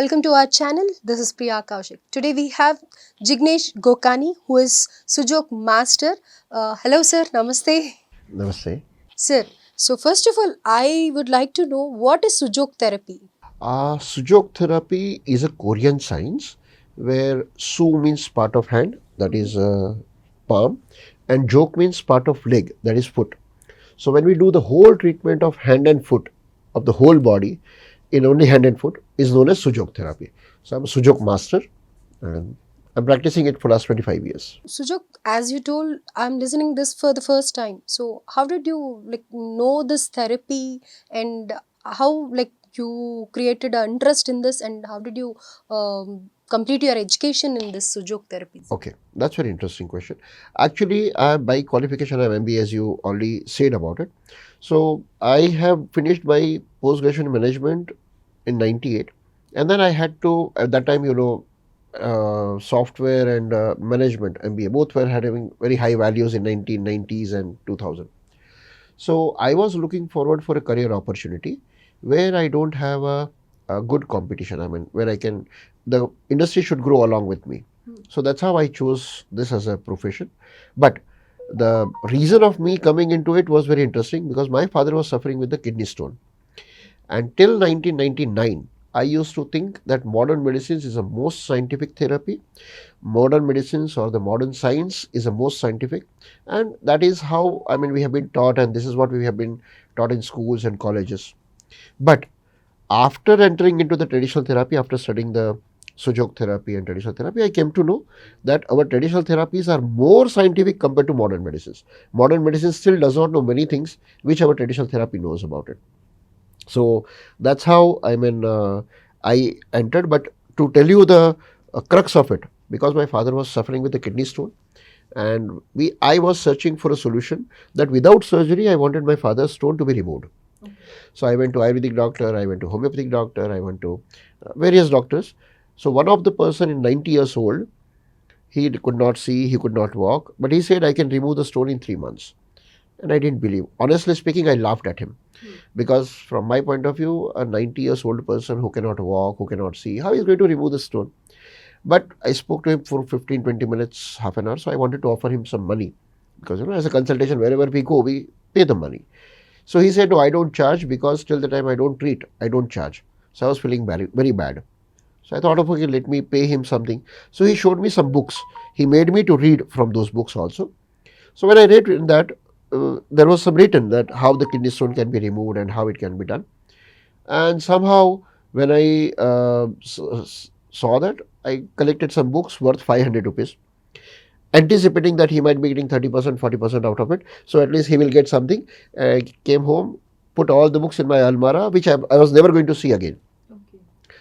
welcome to our channel. This is Priya Kaushik. Today we have Jignesh Gokani, who is Sujok Master. Hello sir, Namaste. Namaste. Sir, so first of all, I would like to know what is Sujok therapy? Sujok therapy is a Korean science where Su means part of hand, that is palm, and Jok means part of leg, that is foot. So when we do the whole treatment of hand and foot, of the whole body, in only hand and foot, is known as Sujok therapy. So I'm a Sujok master and I'm practicing it for last 25 years. Sujok, as you told, I'm listening this for the first time. So how did you know this therapy, and how you created an interest in this, and how did you complete your education in this Sujok therapy? Okay, that's a very interesting question. Actually, by qualification, I'm MBA, as you already said about it. So I have finished my post-graduation management in 98, and then I had to, at that time, software and management MBA, both were having very high values in 1990s and 2000. So I was looking forward for a career opportunity where I don't have a good competition. I mean, where the industry should grow along with me. So that's how I chose this as a profession. But the reason of me coming into it was very interesting because my father was suffering with the kidney stone. And till 1999, I used to think that modern medicines is the most scientific therapy. Modern medicines or the modern science is the most scientific. And that is how, we have been taught, and this is what we have been taught in schools and colleges. But after entering into the traditional therapy, after studying the Sujok therapy and traditional therapy, I came to know that our traditional therapies are more scientific compared to modern medicines. Modern medicine still does not know many things which our traditional therapy knows about it. So that's how I entered. But to tell you the crux of it, because my father was suffering with a kidney stone, and I was searching for a solution that without surgery, I wanted my father's stone to be removed. Okay. So I went to Ayurvedic doctor, I went to homeopathic doctor, I went to various doctors. So one of the person in 90 years old, he could not see, he could not walk, but he said, I can remove the stone in 3 months. And I didn't believe. Honestly speaking, I laughed at him. Because from my point of view, a 90 years old person who cannot walk, who cannot see, how is going to remove the stone? But I spoke to him for 15-20 minutes, half an hour. So I wanted to offer him some money. Because as a consultation, wherever we go, we pay the money. So he said, no, I don't charge because till the time I don't treat, I don't charge. So I was feeling very, very bad. So I thought of, okay, let me pay him something. So he showed me some books. He made me to read from those books also. So when I read in that, there was some written that how the kidney stone can be removed and how it can be done. And somehow when I saw that, I collected some books worth 500 rupees, anticipating that he might be getting 30%, 40% out of it. So at least he will get something. I came home, put all the books in my almara, which I was never going to see again. Okay.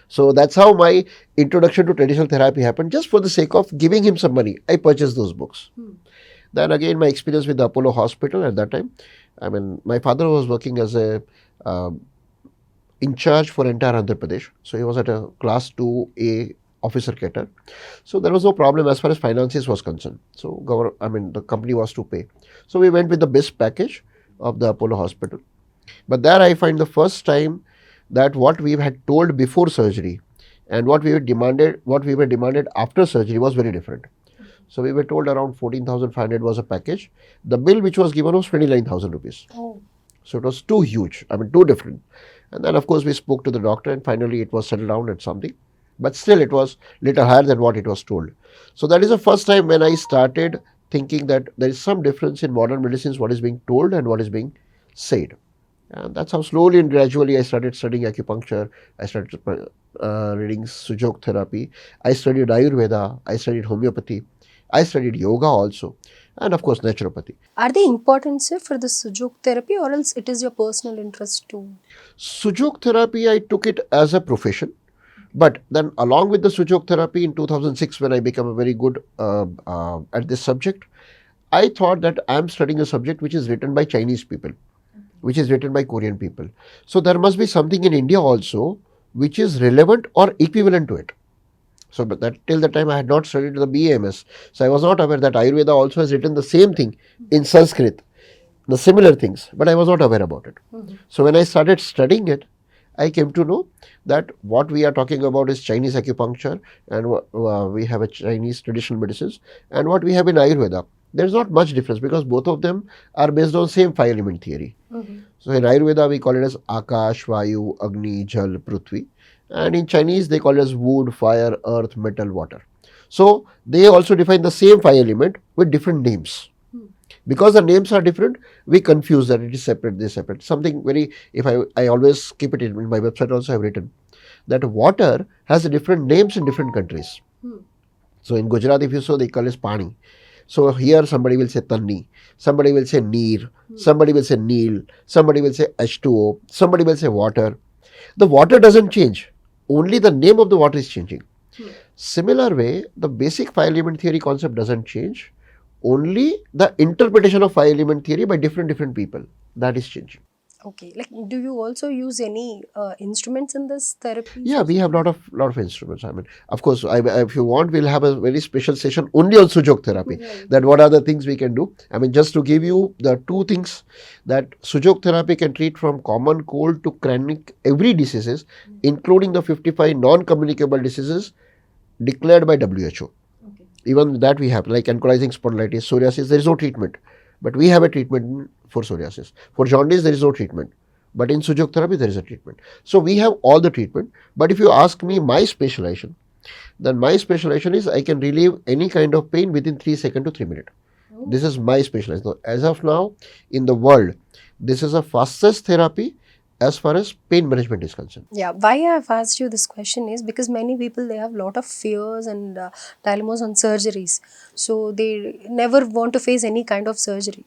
So that's how my introduction to traditional therapy happened. Just for the sake of giving him some money, I purchased those books. Then again, my experience with the Apollo hospital at that time. My father was working as a in charge for entire Andhra Pradesh. So he was at a class 2A officer cater. So there was no problem as far as finances was concerned. So the company was to pay. So we went with the best package of the Apollo hospital. But there I find the first time that what we had told before surgery and what we were demanded after surgery was very different. So we were told around 14,500 was a package. The bill which was given was 29,000 rupees. Oh. So it was too huge, too different. And then of course we spoke to the doctor and finally it was settled down at something. But still it was little higher than what it was told. So that is the first time when I started thinking that there is some difference in modern medicines, what is being told and what is being said. And that's how slowly and gradually I started studying acupuncture. I started reading Sujok therapy. I studied Ayurveda. I studied homeopathy. I studied yoga also, and of course naturopathy. Are they important, sir, for the Sujok therapy, or else it is your personal interest too? Sujok therapy, I took it as a profession. But then along with the Sujok therapy in 2006, when I became a very good at this subject, I thought that I am studying a subject which is written by Chinese people, which is written by Korean people. So there must be something in India also which is relevant or equivalent to it. So, but that till the time I had not studied the BAMS. So I was not aware that Ayurveda also has written the same thing in Sanskrit, the similar things, but I was not aware about it. So when I started studying it, I came to know that what we are talking about is Chinese acupuncture, and we have a Chinese traditional medicines, and what we have in Ayurveda. There is not much difference because both of them are based on same five element theory. So in Ayurveda we call it as Akash, Vayu, Agni, Jal, Prithvi, and in Chinese they call it as wood, fire, earth, metal, water. So they also define the same five element with different names. Because the names are different, we confuse that it is separate, this separate. Something very, if I always keep it in my website also I have written that water has different names in different countries. So in Gujarat, if you saw, they call it Pani. So here somebody will say Tanni, somebody will say Neer, somebody will say Neel, somebody will say H2O, somebody will say water. The water doesn't change, only the name of the water is changing. Similar way, the basic five element theory concept doesn't change, only the interpretation of five element theory by different people, that is changing. Okay, like do you also use any instruments in this therapy? Yeah, we have lot of instruments. I mean, of course, if you want, we'll have a very special session only on Sujok therapy. Right. That what are the things we can do? I mean, just to give you the two things that Sujok therapy can treat from common cold to chronic every diseases, including the 55 non-communicable diseases declared by WHO. Okay. Even that we have, like ankylosing spondylitis, psoriasis. There is no treatment, but we have a treatment for psoriasis. For jaundice, there is no treatment. But in Sujok therapy, there is a treatment. So we have all the treatment. But if you ask me my specialization, then my specialization is I can relieve any kind of pain within 3 seconds to 3 minutes. Oh. This is my specialization. So as of now, in the world, this is the fastest therapy as far as pain management is concerned. Yeah, why I've asked you this question is because many people, they have a lot of fears and dilemmas on surgeries. So they never want to face any kind of surgery.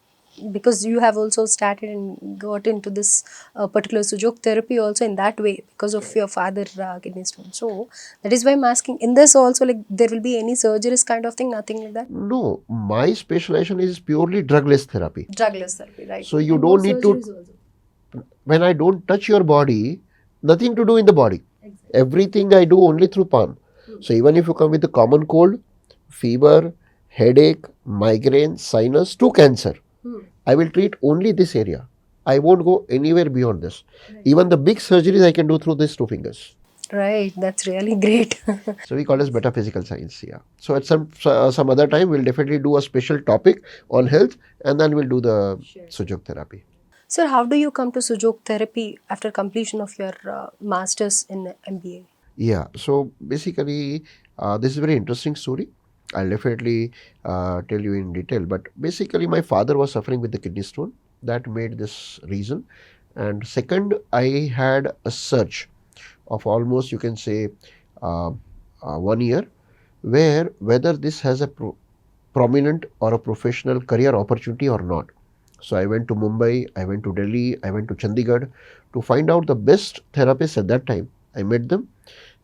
Because you have also started and got into this particular Sujok therapy also in that way because of your father kidney stone. So that is why I'm asking. In this also, like there will be any surgeries kind of thing, nothing like that. No, my specialization is purely drugless therapy. Drugless therapy, right? So you And don't no need to, surgeries also. when I don't touch your body, nothing to do in the body. Exactly. Everything I do only through palm. So even if you come with a common cold, fever, headache, migraine, sinus to cancer, I will treat only this area. I won't go anywhere beyond this. Right. Even the big surgeries I can do through these two fingers. Right, that's really great. So we call it metaphysical science. Yeah. So at some other time we'll definitely do a special topic on health, and then we'll do the Sujok therapy. Sir, how do you come to Sujok therapy after completion of your masters in MBA? Yeah. So basically, this is a very interesting story. I'll definitely tell you in detail. But basically, my father was suffering with the kidney stone. That made this reason. And second, I had a search of almost, you can say, 1 year, where whether this has a prominent or a professional career opportunity or not. So I went to Mumbai, I went to Delhi, I went to Chandigarh to find out the best therapists at that time. I met them,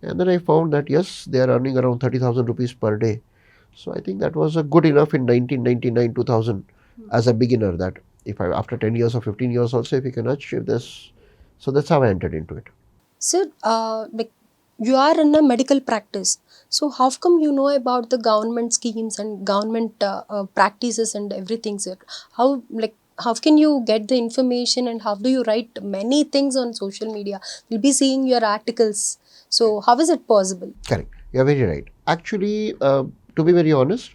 and then I found that yes, they are earning around 30,000 rupees per day. So I think that was a good enough in 1999, 2000 as a beginner, that if I, after 10 years or 15 years also, if you can achieve this. So that's how I entered into it. Sir, like you are in a medical practice. So how come you know about the government schemes and government practices and everything, sir? How can you get the information and how do you write many things on social media? We'll be seeing your articles. So how is it possible? Correct. You're very right. Actually, to be very honest,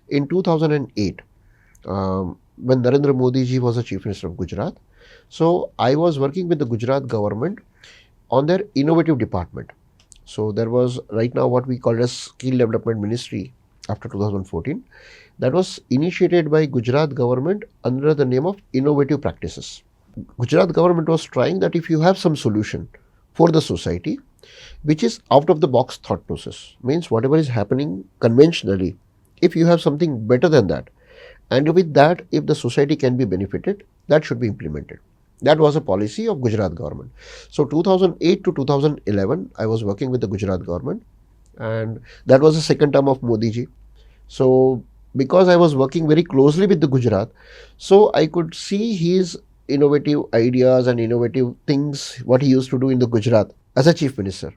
in 2008, when Narendra Modi ji was the Chief Minister of Gujarat, so I was working with the Gujarat government on their innovative department. So there was right now what we call as Skill Development Ministry after 2014. That was initiated by Gujarat government under the name of innovative practices. Gujarat government was trying that if you have some solution for the society, which is out of the box thought process, means whatever is happening conventionally, if you have something better than that, and with that, if the society can be benefited, that should be implemented. That was a policy of Gujarat government. So 2008 to 2011, I was working with the Gujarat government, and that was the second term of Modi ji. So because I was working very closely with the Gujarat, so I could see his innovative ideas and innovative things, what he used to do in the Gujarat as a chief minister.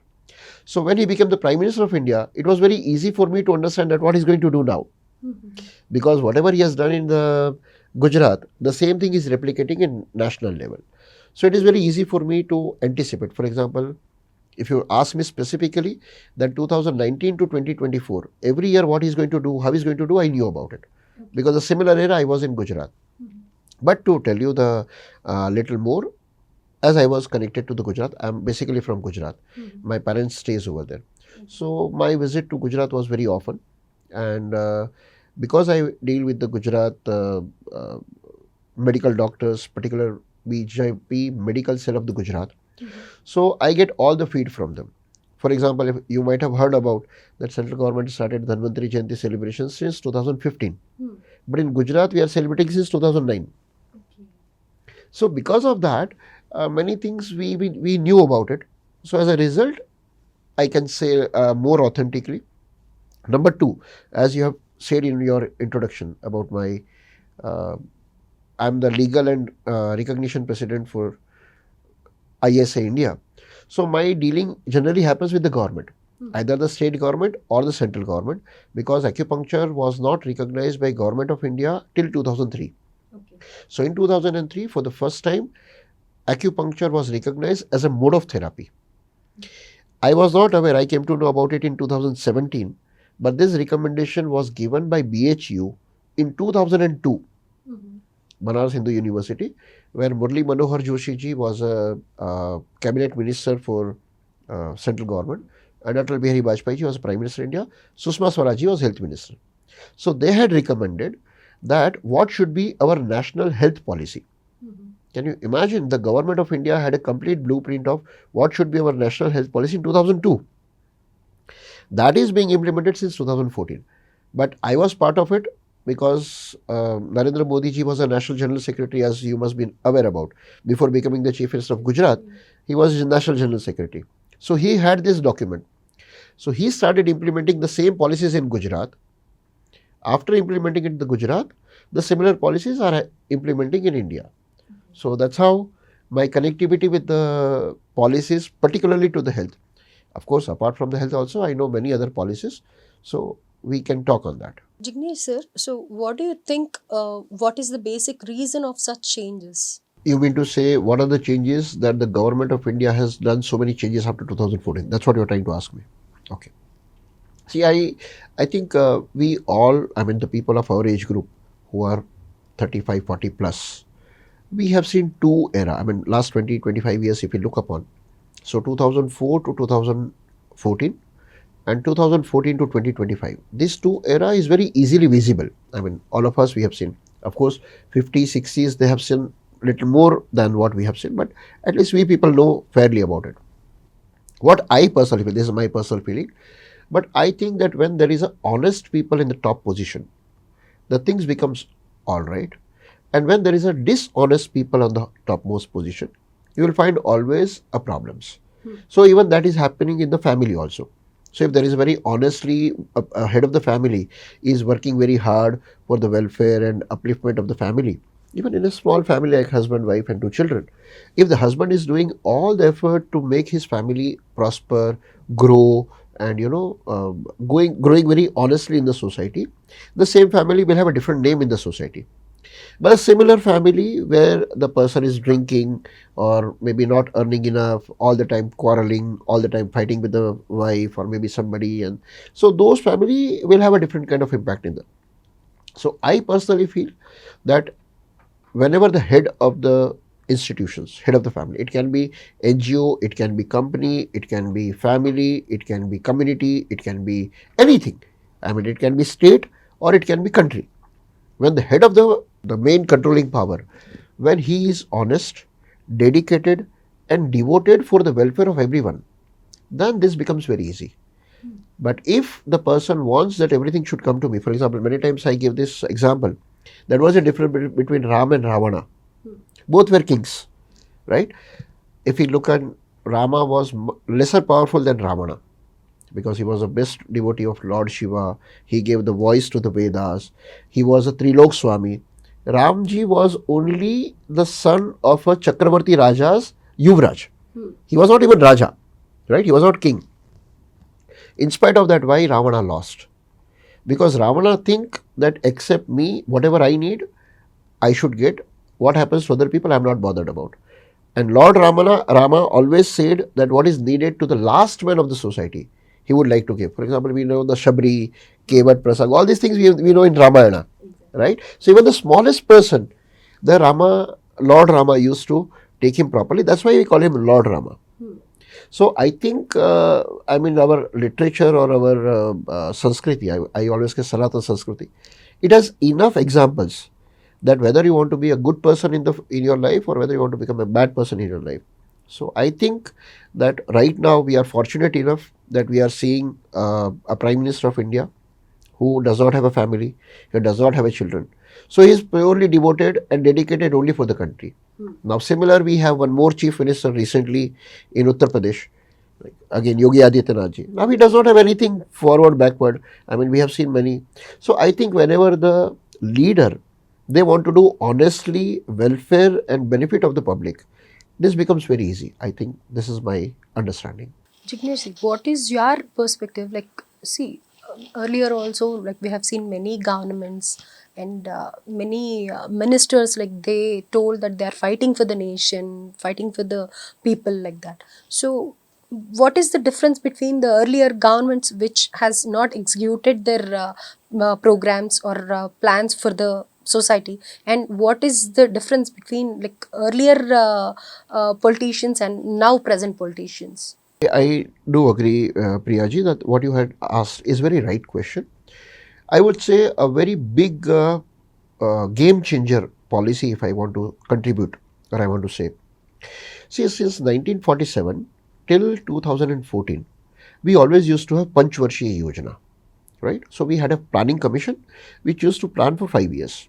So when he became the Prime Minister of India, it was very easy for me to understand that what he's going to do now. Because whatever he has done in the Gujarat, the same thing is replicating in national level. So it is very easy for me to anticipate. For example, if you ask me specifically, that 2019 to 2024, every year what he's going to do, how he's going to do, I knew about it. Because a similar era I was in Gujarat. But to tell you the little more, as I was connected to the Gujarat, I'm basically from Gujarat. My parents stays over there. So my visit to Gujarat was very often. And because I deal with the Gujarat medical doctors, particular BJP medical cell of the Gujarat, so I get all the feed from them. For example, if you might have heard about that central government started Dhanvantari Jayanti celebrations since 2015. But in Gujarat, we are celebrating since 2009. So because of that, many things we knew about it. So as a result, I can say more authentically. Number two, as you have said in your introduction about my, I'm the legal and recognition president for ISA India. So my dealing generally happens with the government, either the state government or the central government, because acupuncture was not recognized by Government of India till 2003. So in 2003, for the first time, acupuncture was recognized as a mode of therapy. I was not aware, I came to know about it in 2017, but this recommendation was given by BHU in 2002, Banaras Hindu University, where Murli Manohar Joshi ji was a cabinet minister for central government, and Atal Bihari Vajpayee ji was Prime Minister of India, Sushma Swaraj ji was Health Minister. So they had recommended that what should be our national health policy. Can you imagine, the government of India had a complete blueprint of what should be our national health policy in 2002. That is being implemented since 2014. But I was part of it because Narendra Modi ji was a National General Secretary, as you must be aware about. Before becoming the Chief Minister of Gujarat, he was National General Secretary. So he had this document. So he started implementing the same policies in Gujarat. After implementing it in the Gujarat, the similar policies are implementing in India. So that's how my connectivity with the policies, particularly to the health. Of course, apart from the health also, I know many other policies. So we can talk on that. Jignesh sir, so what do you think, what is the basic reason of such changes? You mean to say what are the changes that the government of India has done so many changes after 2014? That's what you're trying to ask me. Okay. See, I think we all, I mean the people of our age group who are 35, 40 plus, we have seen two era. I mean last 20, 25 years if you look upon. So 2004 to 2014 and 2014 to 2025. This two era is very easily visible. I mean all of us we have seen. Of course 50s, 60s they have seen little more than what we have seen, but at least we people know fairly about it. What I personally feel, this is my personal feeling, but I think that when there is a honest people in the top position, the things becomes all right. And when there is a dishonest people on the topmost position, you will find always a problems. So even that is happening in the family also. So if there is very honestly a head of the family is working very hard for the welfare and upliftment of the family, even in a small family like husband, wife and two children, if the husband is doing all the effort to make his family prosper, grow, and growing very honestly in the society, the same family will have a different name in the society. But a similar family where the person is drinking or maybe not earning enough, all the time quarreling, all the time fighting with the wife or maybe somebody, and so those family will have a different kind of impact in them. So I personally feel that whenever the head of the institutions, head of the family, it can be NGO, it can be company, it can be family, it can be community, it can be anything. I mean, it can be state or it can be country. When the head of the main controlling power, when he is honest, dedicated and devoted for the welfare of everyone, then this becomes very easy. But if the person wants that everything should come to me, for example, many times I give this example, there was a difference between Ram and Ravana. Both were kings, right? If you look at Rama was lesser powerful than Ravana because he was the best devotee of Lord Shiva. He gave the voice to the Vedas. He was a Trilok Swami. Ramji was only the son of a Chakravarti Raja's Yuvraj. He was not even Raja, right? He was not king. In spite of that, why Ravana lost? Because Ravana think that except me, whatever I need, I should get. What happens to other people, I'm not bothered about. And Lord Rama always said that what is needed to the last man of the society, he would like to give. For example, we know the Shabri, Kevat Prasad, all these things we know in Ramayana, right? So even the smallest person, Lord Rama used to take him properly. That's why we call him Lord Rama. So I think, our literature or our Sanskriti, I always say Sanatana Sanskriti, it has enough examples that whether you want to be a good person in your life or whether you want to become a bad person in your life. So I think that right now we are fortunate enough that we are seeing a Prime Minister of India who does not have a family, he does not have a children. So he is purely devoted and dedicated only for the country. Now similar, we have one more Chief Minister recently in Uttar Pradesh, again Yogi Adityanath ji. Now he does not have anything forward, backward. I mean, we have seen many. So I think whenever the leader, they want to do honestly welfare and benefit of the public, this becomes very easy. I think this is my understanding. Jignesh, what is your perspective? Like, see, earlier also, like we have seen many governments and many ministers, like they told that they are fighting for the nation, fighting for the people, like that. So, what is the difference between the earlier governments which has not executed their programs or plans for the society, and what is the difference between like earlier politicians and now present politicians? I do agree, Priyaji, that what you had asked is very right question. I would say a very big game changer policy, if I want to contribute or I want to say. See, since 1947 till 2014, we always used to have Panchvarshi Yojana, right? So we had a planning commission which used to plan for 5 years.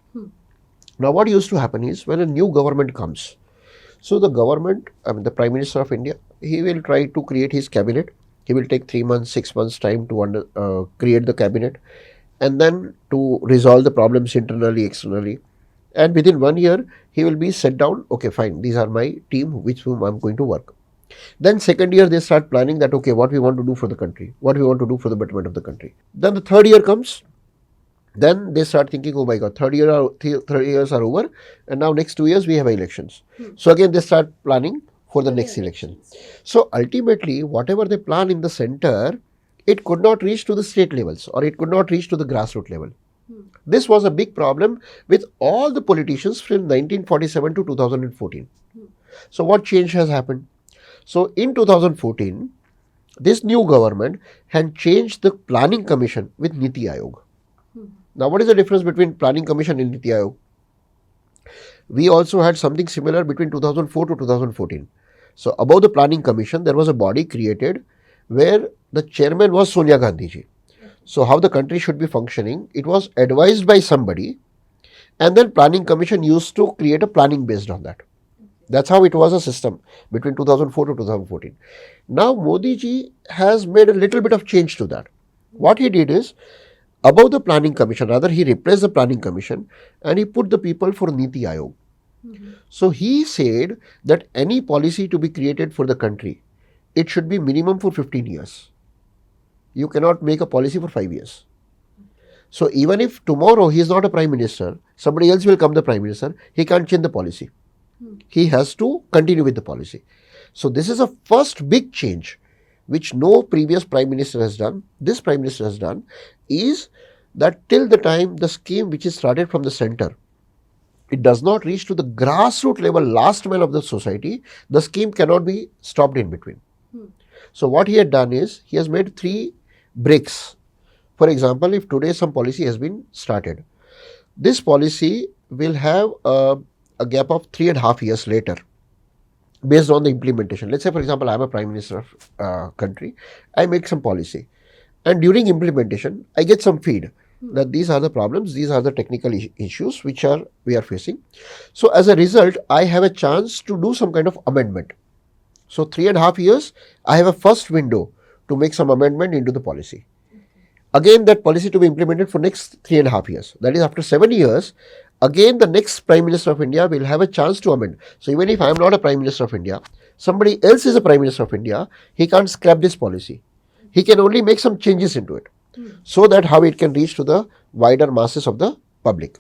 Now, what used to happen is when a new government comes, so the government, the Prime Minister of India, he will try to create his cabinet. He will take 3 months, 6 months time to create the cabinet and then to resolve the problems internally, externally. And within 1 year, he will be set down, okay, fine, these are my team with whom I'm going to work. Then second year, they start planning that, okay, what we want to do for the country, what we want to do for the betterment of the country. Then the third year comes, then they start thinking, oh my God, 3 years are over, and now next 2 years we have elections. So again, they start planning for the next election. So ultimately, whatever they plan in the center, it could not reach to the state levels or it could not reach to the grassroots level. This was a big problem with all the politicians from 1947 to 2014. So what change has happened? So in 2014, this new government had changed the planning commission with Niti Aayog. Now, what is the difference between planning commission and Niti Aayog? We also had something similar between 2004 to 2014. So above the planning commission, there was a body created where the chairman was Sonia Gandhi ji. So how the country should be functioning, it was advised by somebody, and then planning commission used to create a planning based on that. That's how it was a system between 2004 to 2014. Now Modi ji has made a little bit of change to that. What he did is, above the planning commission, rather he replaced the planning commission and he put the people for Niti Aayog. So he said that any policy to be created for the country, it should be minimum for 15 years. You cannot make a policy for 5 years. So even if tomorrow he is not a prime minister, somebody else will come the prime minister, he can't change the policy. He has to continue with the policy. So this is a first big change which no previous prime minister has done. This prime minister has done is that till the time the scheme which is started from the center, it does not reach to the grassroots level, last man of the society, the scheme cannot be stopped in between. So what he had done is, he has made 3 breaks. For example, if today some policy has been started, this policy will have a gap of 3.5 years later based on the implementation. Let's say, for example, I am a prime minister of country, I make some policy, and during implementation, I get some feed that these are the problems, these are the technical issues which we are facing. So as a result, I have a chance to do some kind of amendment. So 3.5 years, I have a first window to make some amendment into the policy. Again, that policy to be implemented for next 3.5 years. That is, after 7 years, again the next Prime Minister of India will have a chance to amend. So even if I am not a Prime Minister of India, somebody else is a Prime Minister of India, he can't scrap this policy. He can only make some changes into it, so that how it can reach to the wider masses of the public.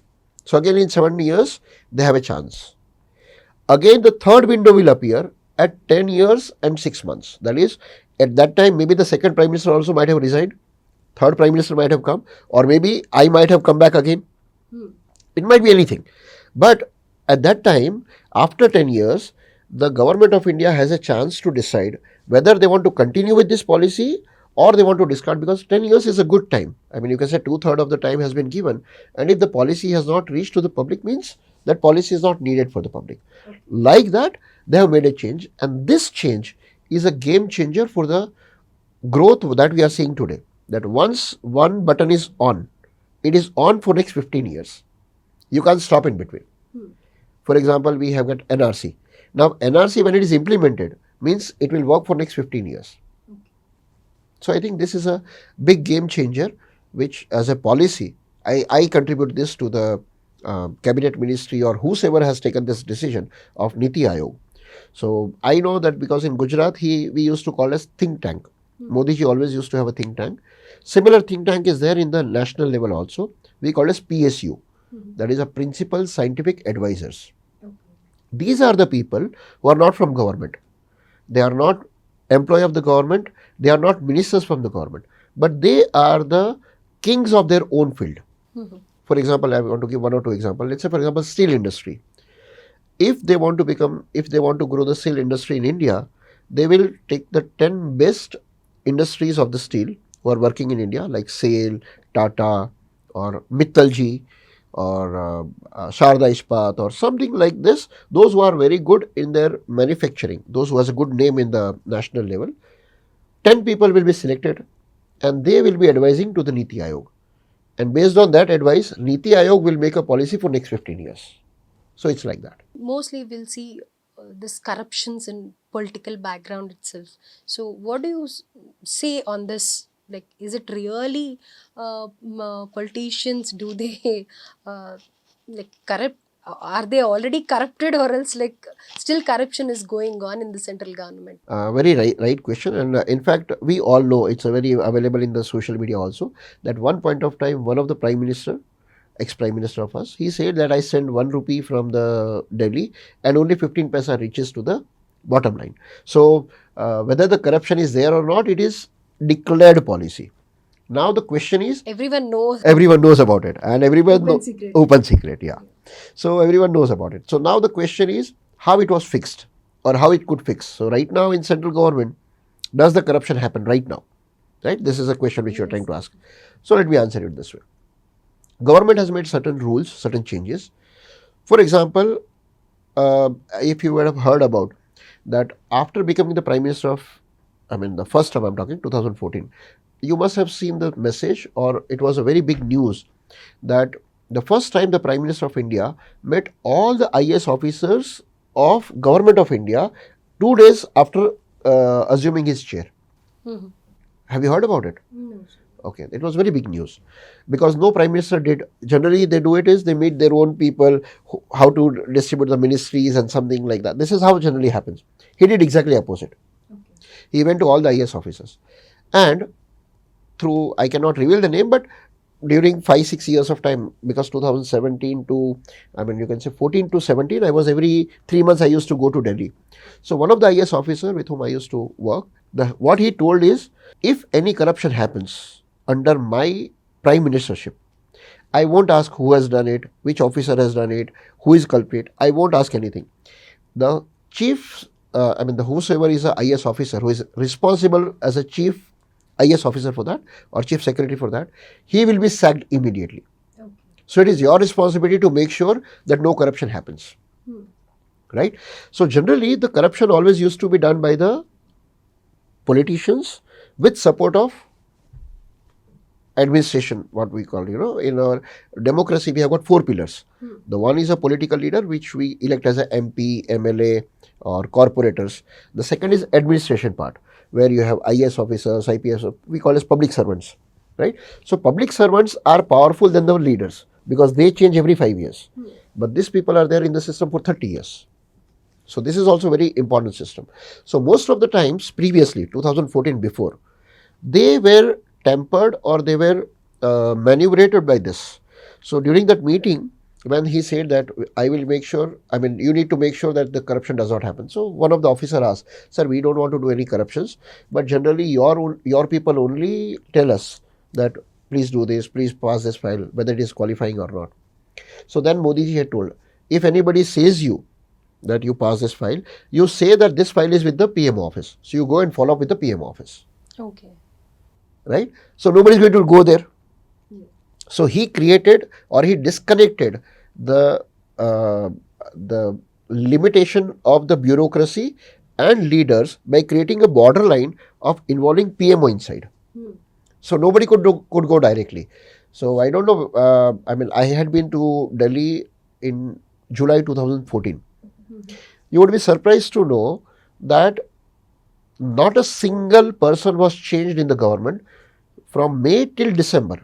So again in 7 years, they have a chance. Again, the third window will appear at 10 years and 6 months. That is, at that time, maybe the second Prime Minister also might have resigned, third Prime Minister might have come, or maybe I might have come back again. It might be anything. But at that time, after 10 years, the government of India has a chance to decide whether they want to continue with this policy or they want to discard, because 10 years is a good time. I mean, you can say two-thirds of the time has been given. And if the policy has not reached to the public, means that policy is not needed for the public. Like that, they have made a change. And this change is a game changer for the growth that we are seeing today. That once one button is on, it is on for next 15 years. You can't stop in between. For example, we have got NRC. Now, NRC, when it is implemented, means it will work for next 15 years. So, I think this is a big game changer, which as a policy, I contribute this to the cabinet ministry or whosoever has taken this decision of Niti Aayog. So, I know that because in Gujarat, we used to call as think tank. Modi ji always used to have a think tank. Similar think tank is there in the national level also. We call as PSU. That is a Principal Scientific Advisors. These are the people who are not from government. They are not employee of the government. They are not ministers from the government. But they are the kings of their own field. For example, I want to give one or two examples. Let's say, for example, steel industry. If they want to grow the steel industry in India, they will take the 10 best industries of the steel who are working in India, like SAIL, Tata, or Mittalji, or Sharda Ispat, or something like this. Those who are very good in their manufacturing, those who has a good name in the national level, 10 people will be selected, and they will be advising to the Niti Aayog. And based on that advice, Niti Aayog will make a policy for next 15 years. So it's like that. Mostly we'll see this corruptions in political background itself. So what do you say on this? Like, is it really politicians, do they like corrupt? Are they already corrupted, or else like still corruption is going on in the central government? Very right question. And in fact, we all know, it's a very available in the social media also, that one point of time, one of the Prime Minister, ex-Prime Minister of us, he said that I send 1 rupee from the Delhi and only 15 paisa reaches to the bottom line. So whether the corruption is there or not, it is declared policy. Now the question is, Everyone knows. everyone knows about it, and everyone Open secret. open secret, yeah. So everyone knows about it. So now the question is how it was fixed or how it could fix. So right now in central government, does the corruption happen right now? Right? This is a question which you are trying to ask. So let me answer it this way. Government has made certain rules, certain changes. For example, if you would have heard about that, after becoming the Prime Minister of, I mean the first time I'm talking, 2014, you must have seen the message, or it was a very big news, that the first time the Prime Minister of India met all the IAS officers of Government of India 2 days after assuming his chair. Have you heard about it? No. Okay, it was very big news, because no Prime Minister did. Generally, they do it is they meet their own people, how to distribute the ministries and something like that. This is how generally happens. He did exactly opposite. He went to all the IAS officers, and through, I cannot reveal the name, but during 5-6 years of time, because 2017 to, I mean you can say 14 to 17, I was every 3 months I used to go to Delhi. So one of the IAS officer with whom I used to work, what he told is, if any corruption happens under my prime ministership, I won't ask who has done it, which officer has done it, who is culprit. I won't ask anything. The chief, the whosoever is a IAS officer who is responsible as a chief IAS officer for that, or chief secretary for that, he will be sacked immediately. Okay. So it is your responsibility to make sure that no corruption happens. Right? So generally, the corruption always used to be done by the politicians with support of administration, what we call, in our democracy, we have got 4 pillars. The one is a political leader, which we elect as a MP, MLA, or corporators. The second is administration part, where you have IAS officers, IPS, we call as public servants, right? So public servants are powerful than the leaders, because they change every 5 years. But these people are there in the system for 30 years. So this is also very important system. So most of the times previously, 2014 before, they were tempered or they were manipulated by this. So during that meeting, when he said that I will make sure, you need to make sure that the corruption does not happen. So one of the officer asked, sir, we don't want to do any corruptions, but generally your people only tell us that please do this, please pass this file, whether it is qualifying or not. So then Modi ji had told, if anybody says you that you pass this file, you say that this file is with the PM office. So you go and follow up with the PM office. Okay. Right? So nobody is going to go there. So he created or he disconnected the the limitation of the bureaucracy and leaders by creating a borderline of involving PMO inside. So nobody could go directly. So I don't know. I had been to Delhi in July 2014. You would be surprised to know that not a single person was changed in the government from May till December.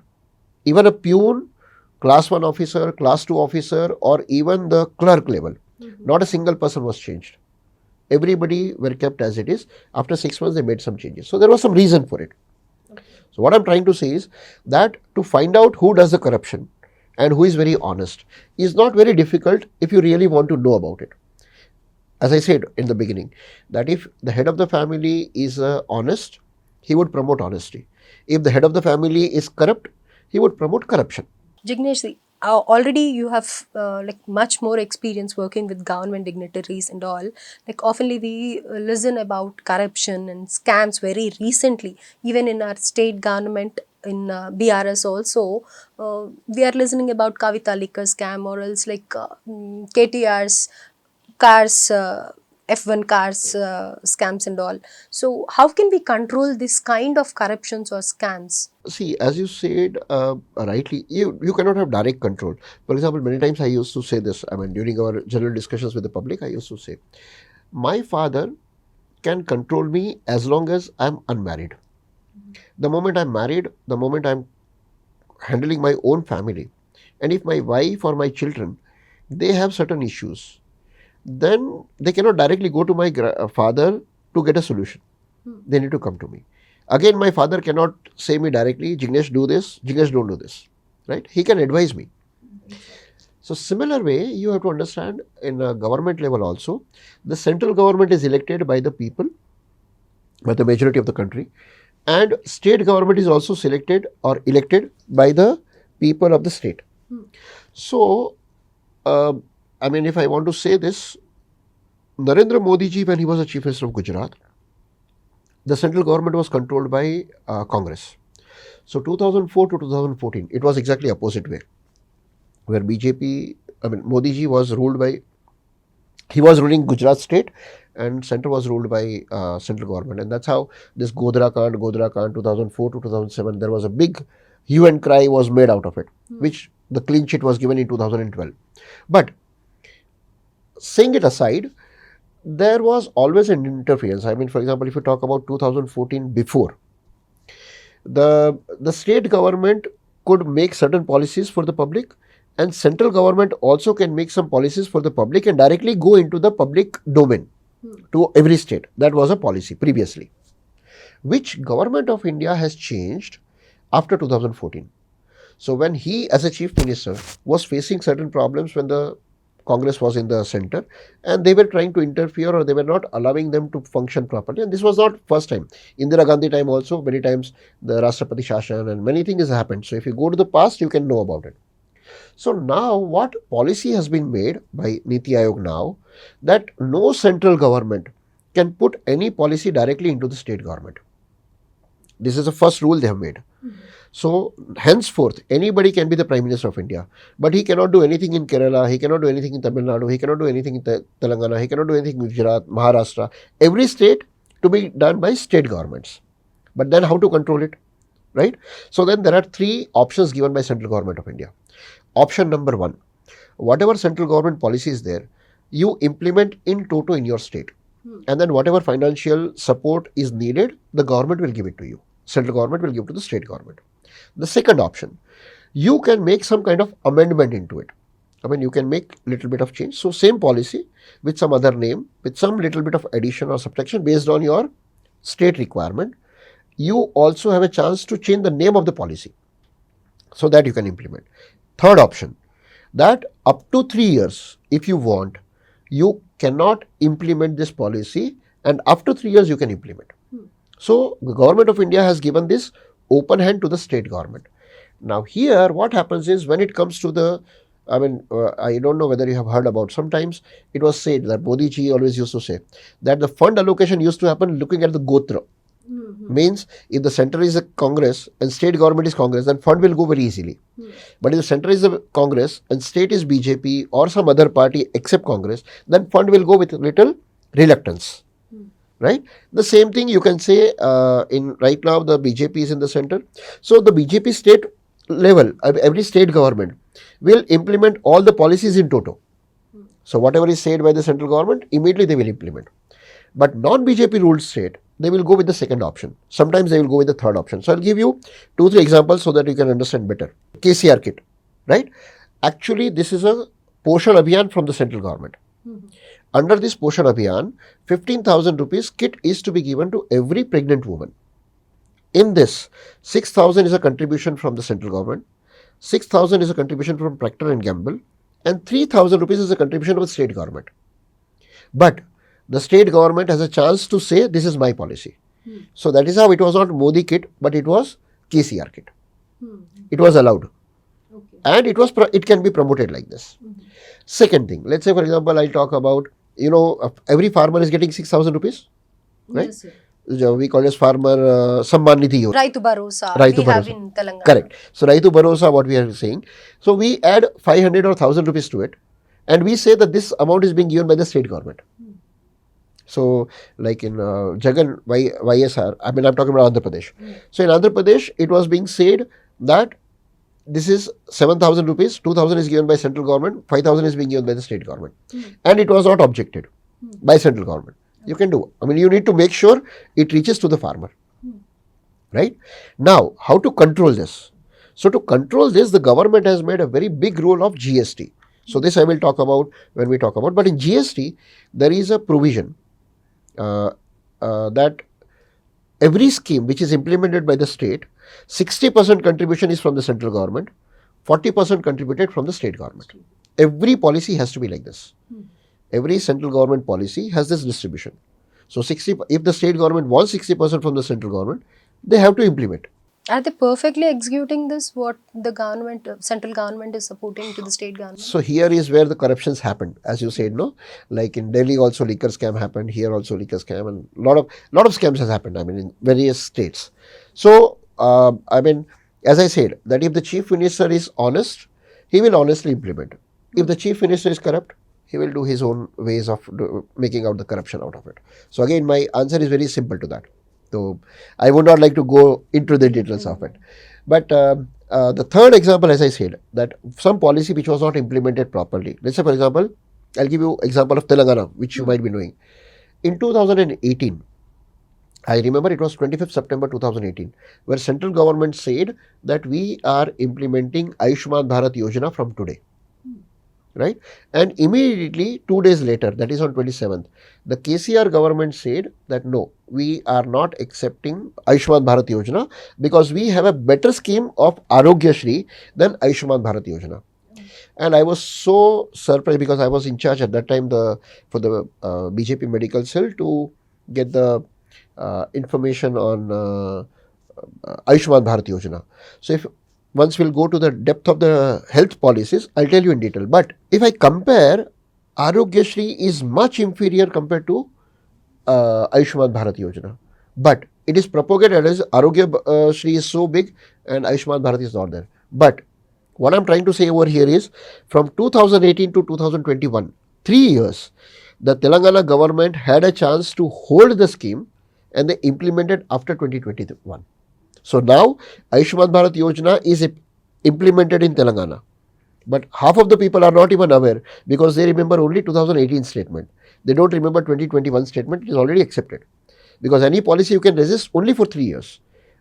Even a peon, class 1 officer, class 2 officer, or even the clerk level, not a single person was changed. Everybody were kept as it is. After 6 months, they made some changes. So there was some reason for it. So what I'm trying to say is that to find out who does the corruption and who is very honest is not very difficult if you really want to know about it. As I said in the beginning, that if the head of the family is honest, he would promote honesty. If the head of the family is corrupt, he would promote corruption. Jignesh, already you have like much more experience working with government dignitaries and all. Like oftenly we listen about corruption and scams very recently, even in our state government in BRS also. We are listening about Kavita liquor scam or else like KTR's cars. F1 cars scams and all. So how can we control this kind of corruptions or scams? See, as you said rightly, you cannot have direct control. For example, many times I used to say this, during our general discussions with the public, I used to say, my father can control me as long as I'm unmarried. The moment I'm married, the moment I'm handling my own family, and if my wife or my children, they have certain issues, then they cannot directly go to my father to get a solution. They need to come to me. Again, my father cannot say me directly, Jignesh, do this, Jignesh, don't do this. Right? He can advise me. So similar way, you have to understand in a government level also, the central government is elected by the people, by the majority of the country, and state government is also selected or elected by the people of the state. So, if I want to say this, Narendra Modi ji, when he was the Chief Minister of Gujarat, the central government was controlled by Congress. So 2004 to 2014, it was exactly opposite way, where BJP, Modi ji was ruled by, he was ruling Gujarat state and center was ruled by central government. And that's how this Godhra Kand 2004 to 2007, there was a big hue and cry was made out of it, which the clean sheet was given in 2012. But saying it aside, there was always an interference. For example, if you talk about 2014 before, the state government could make certain policies for the public and central government also can make some policies for the public and directly go into the public domain to every state. That was a policy previously, which government of India has changed after 2014. So when he as a chief minister was facing certain problems when the Congress was in the center and they were trying to interfere or they were not allowing them to function properly. And this was not first time. Indira Gandhi time also, many times the Rashtrapati Shashan and many things happened. So if you go to the past, you can know about it. So now what policy has been made by Niti Aayog now, that no central government can put any policy directly into the state government. This is the first rule they have made. So henceforth, anybody can be the Prime Minister of India, but he cannot do anything in Kerala, he cannot do anything in Tamil Nadu, he cannot do anything in Telangana, he cannot do anything in Gujarat, Maharashtra. Every state to be done by state governments. But then how to control it, right? So then there are three options given by central government of India. Option number one, whatever central government policy is there, you implement in toto in your state. And then whatever financial support is needed, the government will give it to you. Central government will give to the state government. The second option, you can make some kind of amendment into it. You can make little bit of change. So same policy with some other name, with some little bit of addition or subtraction based on your state requirement. You also have a chance to change the name of the policy so that you can implement. Third option, that up to 3 years, if you want, you cannot implement this policy, and after 3 years you can implement. So the government of India has given this open hand to the state government. Now here what happens is, when it comes to the, I don't know whether you have heard about, sometimes it was said that Modi ji always used to say that the fund allocation used to happen looking at the Gotra. Means if the center is a Congress and state government is Congress, then fund will go very easily. But if the center is a Congress and state is BJP or some other party except Congress, then fund will go with little reluctance. Right? The same thing you can say in right now the BJP is in the center. So the BJP state level, every state government will implement all the policies in toto. So whatever is said by the central government, immediately they will implement. But non-BJP ruled state, they will go with the second option. Sometimes they will go with the third option. So I'll give you 2-3 examples so that you can understand better. KCR kit, right? Actually, this is a Poshan Abhiyan from the central government. Under this Poshan Abhiyan, 15,000 rupees kit is to be given to every pregnant woman. In this, 6,000 is a contribution from the central government, 6,000 is a contribution from Procter and Gamble, and 3,000 rupees is a contribution of the state government. But the state government has a chance to say, this is my policy. So that is how it was not Modi kit, but it was KCR kit. It was allowed. And it can be promoted like this. Second thing, let's say for example, I'll talk about, every farmer is getting 6,000 rupees, right? Yes, we call this farmer Samman Nidhi Yojana. Raitu Bharosa. We have in Telangana. Correct. So Raitu Bharosa, what we are saying. So we add 500 or 1,000 rupees to it, and we say that this amount is being given by the state government. So like in Jagan YSR, I'm talking about Andhra Pradesh. So in Andhra Pradesh, it was being said that this is 7,000 rupees, 2,000 is given by central government, 5,000 is being given by the state government. And it was not objected by central government. You can do. You need to make sure it reaches to the farmer. Right? Now, how to control this? So to control this, the government has made a very big role of GST. So this I will talk about when we talk about. But in GST, there is a provision that every scheme which is implemented by the state, 60% contribution is from the central government, 40% contributed from the state government. Every policy has to be like this. Every central government policy has this distribution. So if the state government wants 60% from the central government, they have to implement. Are they perfectly executing this, what the government, central government is supporting to the state government? So here is where the corruptions happened, as you said, no? Like in Delhi also liquor scam happened, here also liquor scam, and lot of scams has happened, in various states. So, as I said, that if the chief minister is honest, he will honestly implement. If the chief minister is corrupt, he will do his own ways of making out the corruption out of it. So again, my answer is very simple to that. So I would not like to go into the details of it. But the third example, as I said, that some policy which was not implemented properly. Let's say, for example, I'll give you example of Telangana, which you might be knowing. In 2018, I remember it was 25th September 2018, where central government said that we are implementing Ayushman Bharat Yojana from today. Right? And immediately 2 days later, that is on 27th, the KCR government said that no, we are not accepting Ayushman Bharat Yojana because we have a better scheme of Arogya Shri than Ayushman Bharat Yojana. And I was so surprised because I was in charge at that time for the BJP medical cell to get the information on Ayushman Bharat Yojana. So once we'll go to the depth of the health policies, I'll tell you in detail. But if I compare, Arogya Shri is much inferior compared to Ayushman Bharat Yojana. But it is propagated as Arogya Shri is so big and Ayushman Bharat is not there. But what I'm trying to say over here is, from 2018 to 2021, 3 years, the Telangana government had a chance to hold the scheme and they implemented after 2021. So now Ayushman Bharat Yojana is implemented in Telangana. But half of the people are not even aware because they remember only 2018 statement. They don't remember 2021 statement, it is already accepted. Because any policy you can resist only for 3 years.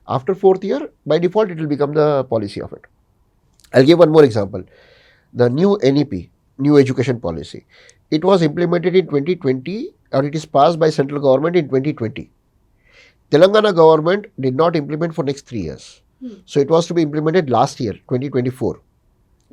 After 4th year, by default, it will become the policy of it. I'll give one more example. The new NEP, new education policy. It was implemented in 2020 or it is passed by central government in 2020. Telangana government did not implement for next 3 years. So it was to be implemented last year, 2024.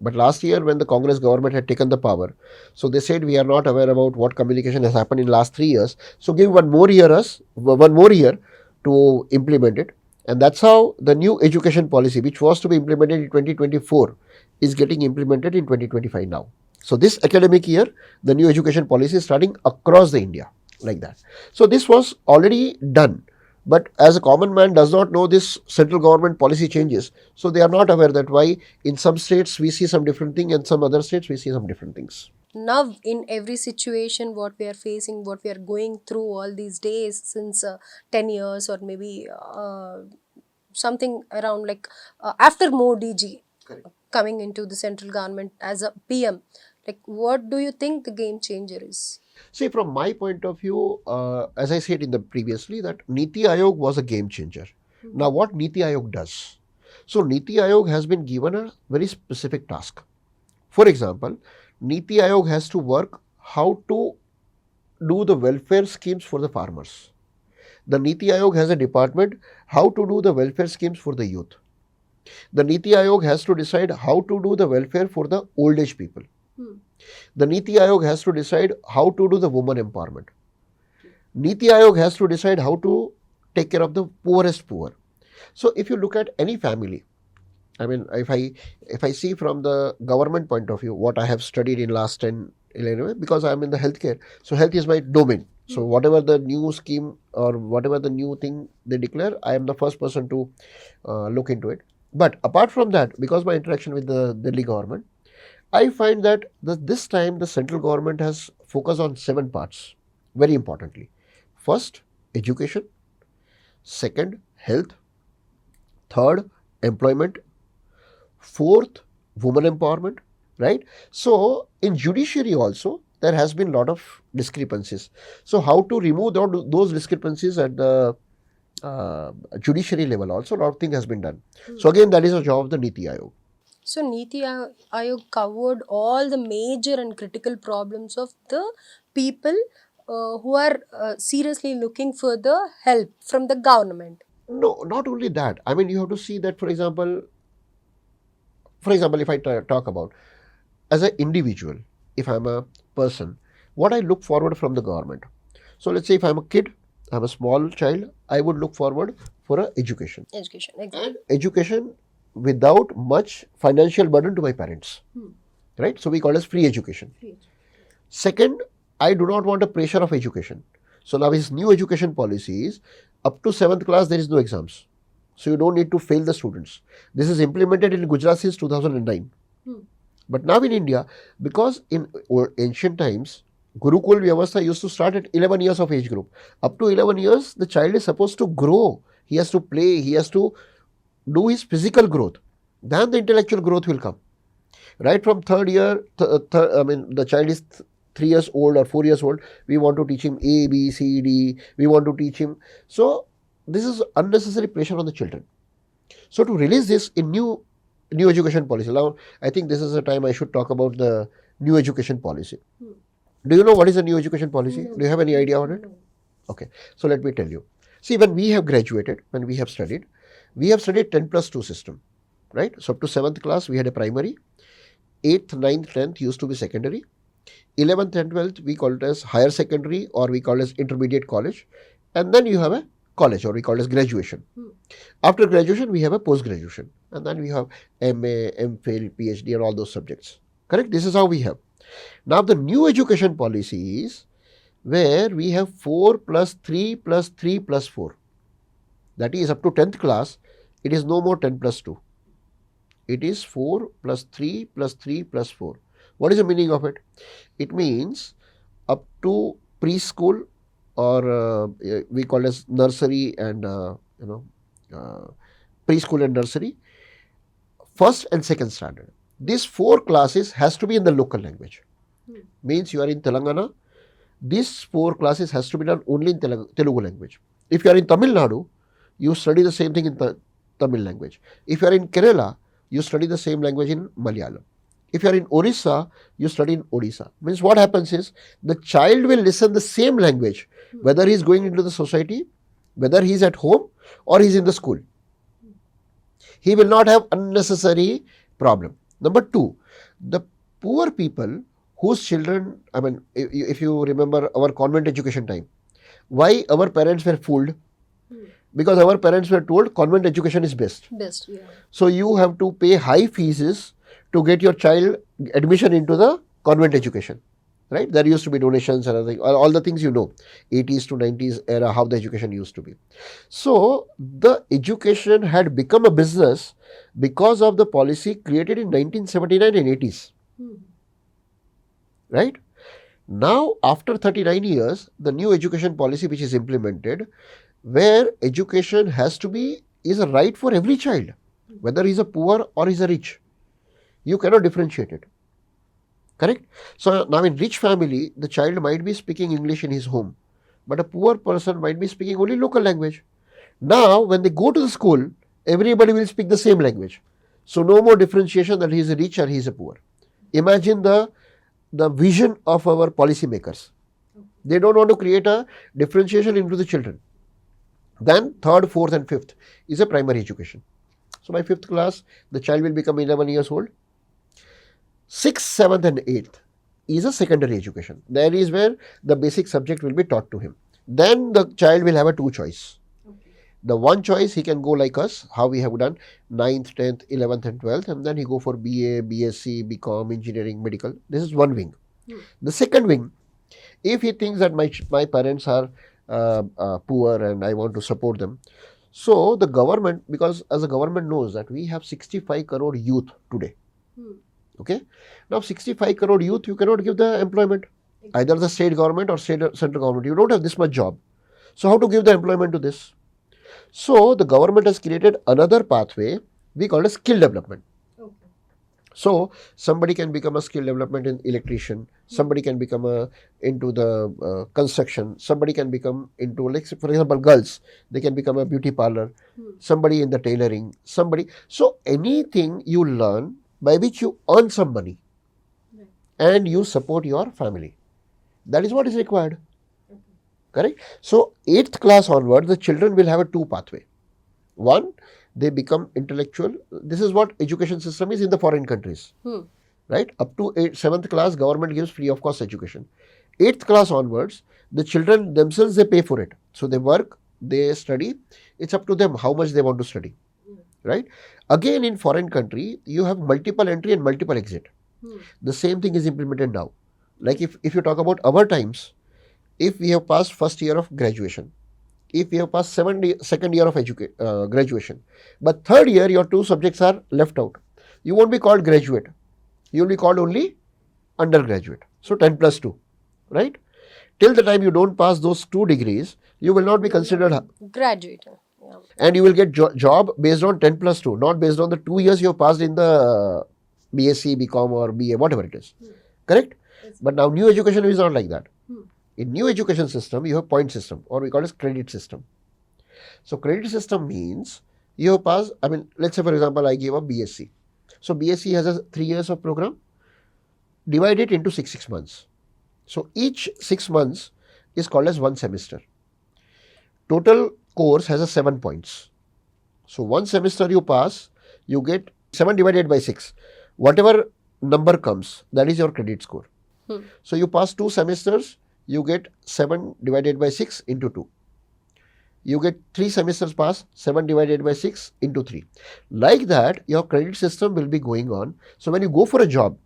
But last year, when the Congress government had taken the power, so they said we are not aware about what communication has happened in last 3 years. So give one more year to implement it, and that's how the new education policy, which was to be implemented in 2024, is getting implemented in 2025 now. So this academic year, the new education policy is starting across the India like that. So this was already done. But as a common man does not know this central government policy changes, so they are not aware that why in some states we see some different thing and some other states we see some different things. Now in every situation what we are facing, what we are going through all these days since 10 years or maybe something around like after Modi ji Correct. coming into the central government as a PM, like what do you think the game changer is? See, from my point of view, as I said in the previously, that Niti Ayog was a game changer. Now, what Niti Ayog does? So, Niti Ayog has been given a very specific task. For example, Niti Ayog has to work how to do the welfare schemes for the farmers. The Niti Ayog has a department how to do the welfare schemes for the youth. The Niti Ayog has to decide how to do the welfare for the old age people. The Niti Ayog has to decide how to do the woman empowerment. Niti Ayog has to decide how to take care of the poorest poor. So if you look at any family, I mean, if I see from the government point of view, what I have studied in last 10, 11, because I am in the healthcare, so health is my domain. So whatever the new scheme or whatever the new thing they declare, I am the first person to look into it. But apart from that, because my interaction with the Delhi government, I find that this time the central government has focused on 7 parts, very importantly. First, education. Second, health. Third, employment. Fourth, women empowerment, right? So, in judiciary also, there has been a lot of discrepancies. So, how to remove those discrepancies at the judiciary level also, a lot of things has been done. So, again, that is a job of the Niti Ayog. So Niti Ayog covered all the major and critical problems of the people who are seriously looking for the help from the government. No, not only that. I mean, you have to see that, for example, if I talk about as an individual, if I'm a person, what I look forward from the government. So let's say if I'm a kid, I'm a small child, I would look forward for a education. Education, And exactly. education without much financial burden to my parents. Right? So we call it as free education. Second, I do not want a pressure of education. So now his new education policy is up to 7th class there is no exams. So you don't need to fail the students. This is implemented in Gujarat since 2009. But now in India, because in ancient times, Gurukul Vyavastha used to start at 11 years of age group. Up to 11 years, the child is supposed to grow. He has to play. He has to do his physical growth. Then the intellectual growth will come. Right from third year, I mean, the child is 3 years old or 4 years old. We want to teach him A, B, C, D. We want to teach him. So this is unnecessary pressure on the children. So to release this in new education policy. Now, I think this is the time I should talk about the new education policy. Do you know what is the new education policy? No. Do you have any idea on it? Okay. So let me tell you. See, when we have graduated, when we have studied 10+2 system, right? So up to 7th class, we had a primary. 8th, 9th, 10th used to be secondary. 11th and 12th, we call it as higher secondary or we call it as intermediate college. And then you have a college or we call it as graduation. After graduation, we have a post-graduation. And then we have MA, MPhil, PhD and all those subjects. Correct? This is how we have. Now, the new education policy is where we have 4 plus 3 plus 3 plus 4. That is up to 10th class, it is no more 10 plus 2. It is 4 plus 3 plus 3 plus 4. What is the meaning of it? It means up to preschool or we call as nursery and preschool and nursery, first and second standard. These 4 classes has to be in the local language. Means you are in Telangana, these 4 classes has to be done only in Telugu language. If you are in Tamil Nadu, you study the same thing in Tamil language. If you are in Kerala, you study the same language in Malayalam. If you are in Orissa, you study in Odisha. Means what happens is the child will listen the same language, whether he is going into the society, whether he is at home or he is in the school. He will not have unnecessary problem. Number 2, The poor people whose children, I mean, if you remember our convent education time, why our parents were fooled? Because our parents were told convent education is best. Best, yeah. So you have to pay high fees to get your child admission into the convent education. Right? There used to be donations and all the things 80s to 90s era, how the education used to be. So the education had become a business because of the policy created in 1979 and 80s. Right? Now, after 39 years, the new education policy which is implemented, where education is a right for every child, whether he's a poor or he's a rich. You cannot differentiate it. Correct? So now in rich family, the child might be speaking English in his home, but a poor person might be speaking only local language. Now, when they go to the school, everybody will speak the same language. So no more differentiation that he is a rich or he is a poor. Imagine the vision of our policymakers. They don't want to create a differentiation into the children. Then third, fourth and fifth is a primary education. So by fifth class, the child will become 11 years old. Sixth, seventh and eighth is a secondary education. There is where the basic subject will be taught to him. Then the child will have a two choice. The one choice, he can go like us, how we have done 9th, 10th, 11th and 12th, and then he go for BA, BSc, BCom, engineering, medical. This is one wing. The second wing, if he thinks that my parents are poor and I want to support them, so the government, because as the government knows that we have 65 crore youth today. Okay. Now 65 crore youth, you cannot give the employment. Either the state government or central government. You don't have this much job. So how to give the employment to this? So the government has created another pathway we call it skill development. So somebody can become a skill development in electrician, somebody can become into the construction, somebody can become into, like for example, girls, they can become a beauty parlor, somebody in the tailoring, somebody. So anything you learn by which you earn some money and you support your family. That is what is required. Correct? So 8th class onward, the children will have a two pathway. One, they become intellectual. This is what education system is in the foreign countries. Right? Up to 7th class, government gives free of cost education. 8th class onwards, the children themselves, they pay for it. So they work, they study. It's up to them how much they want to study. Right? Again, in foreign country, you have multiple entry and multiple exit. The same thing is implemented now. Like if you talk about our times, if we have passed first year of graduation, if we have passed second year of graduation, but third year your two subjects are left out, you won't be called graduate. You will be called only undergraduate. So 10 plus 2, right? Till the time you don't pass those 2 degrees, you will not be considered graduate. Yeah. And you will get job based on 10 plus 2, not based on the 2 years you have passed in the BSc, BCom or BA, whatever it is. Correct? But now new education is not like that. In new education system, you have point system, or we call it credit system. So credit system means you have passed, I mean, let's say for example, I give a BSc. So BSc has a 3 years of program, divide it into 6 months. So each 6 months is called as one semester. Total course has a 7 points. So one semester you pass, you get 7 divided by 6. Whatever number comes, that is your credit score. So you pass 2 semesters, you get 7 divided by 6 into 2. You get 3 semesters pass, 7 divided by 6 into 3. Like that, your credit system will be going on. So when you go for a job,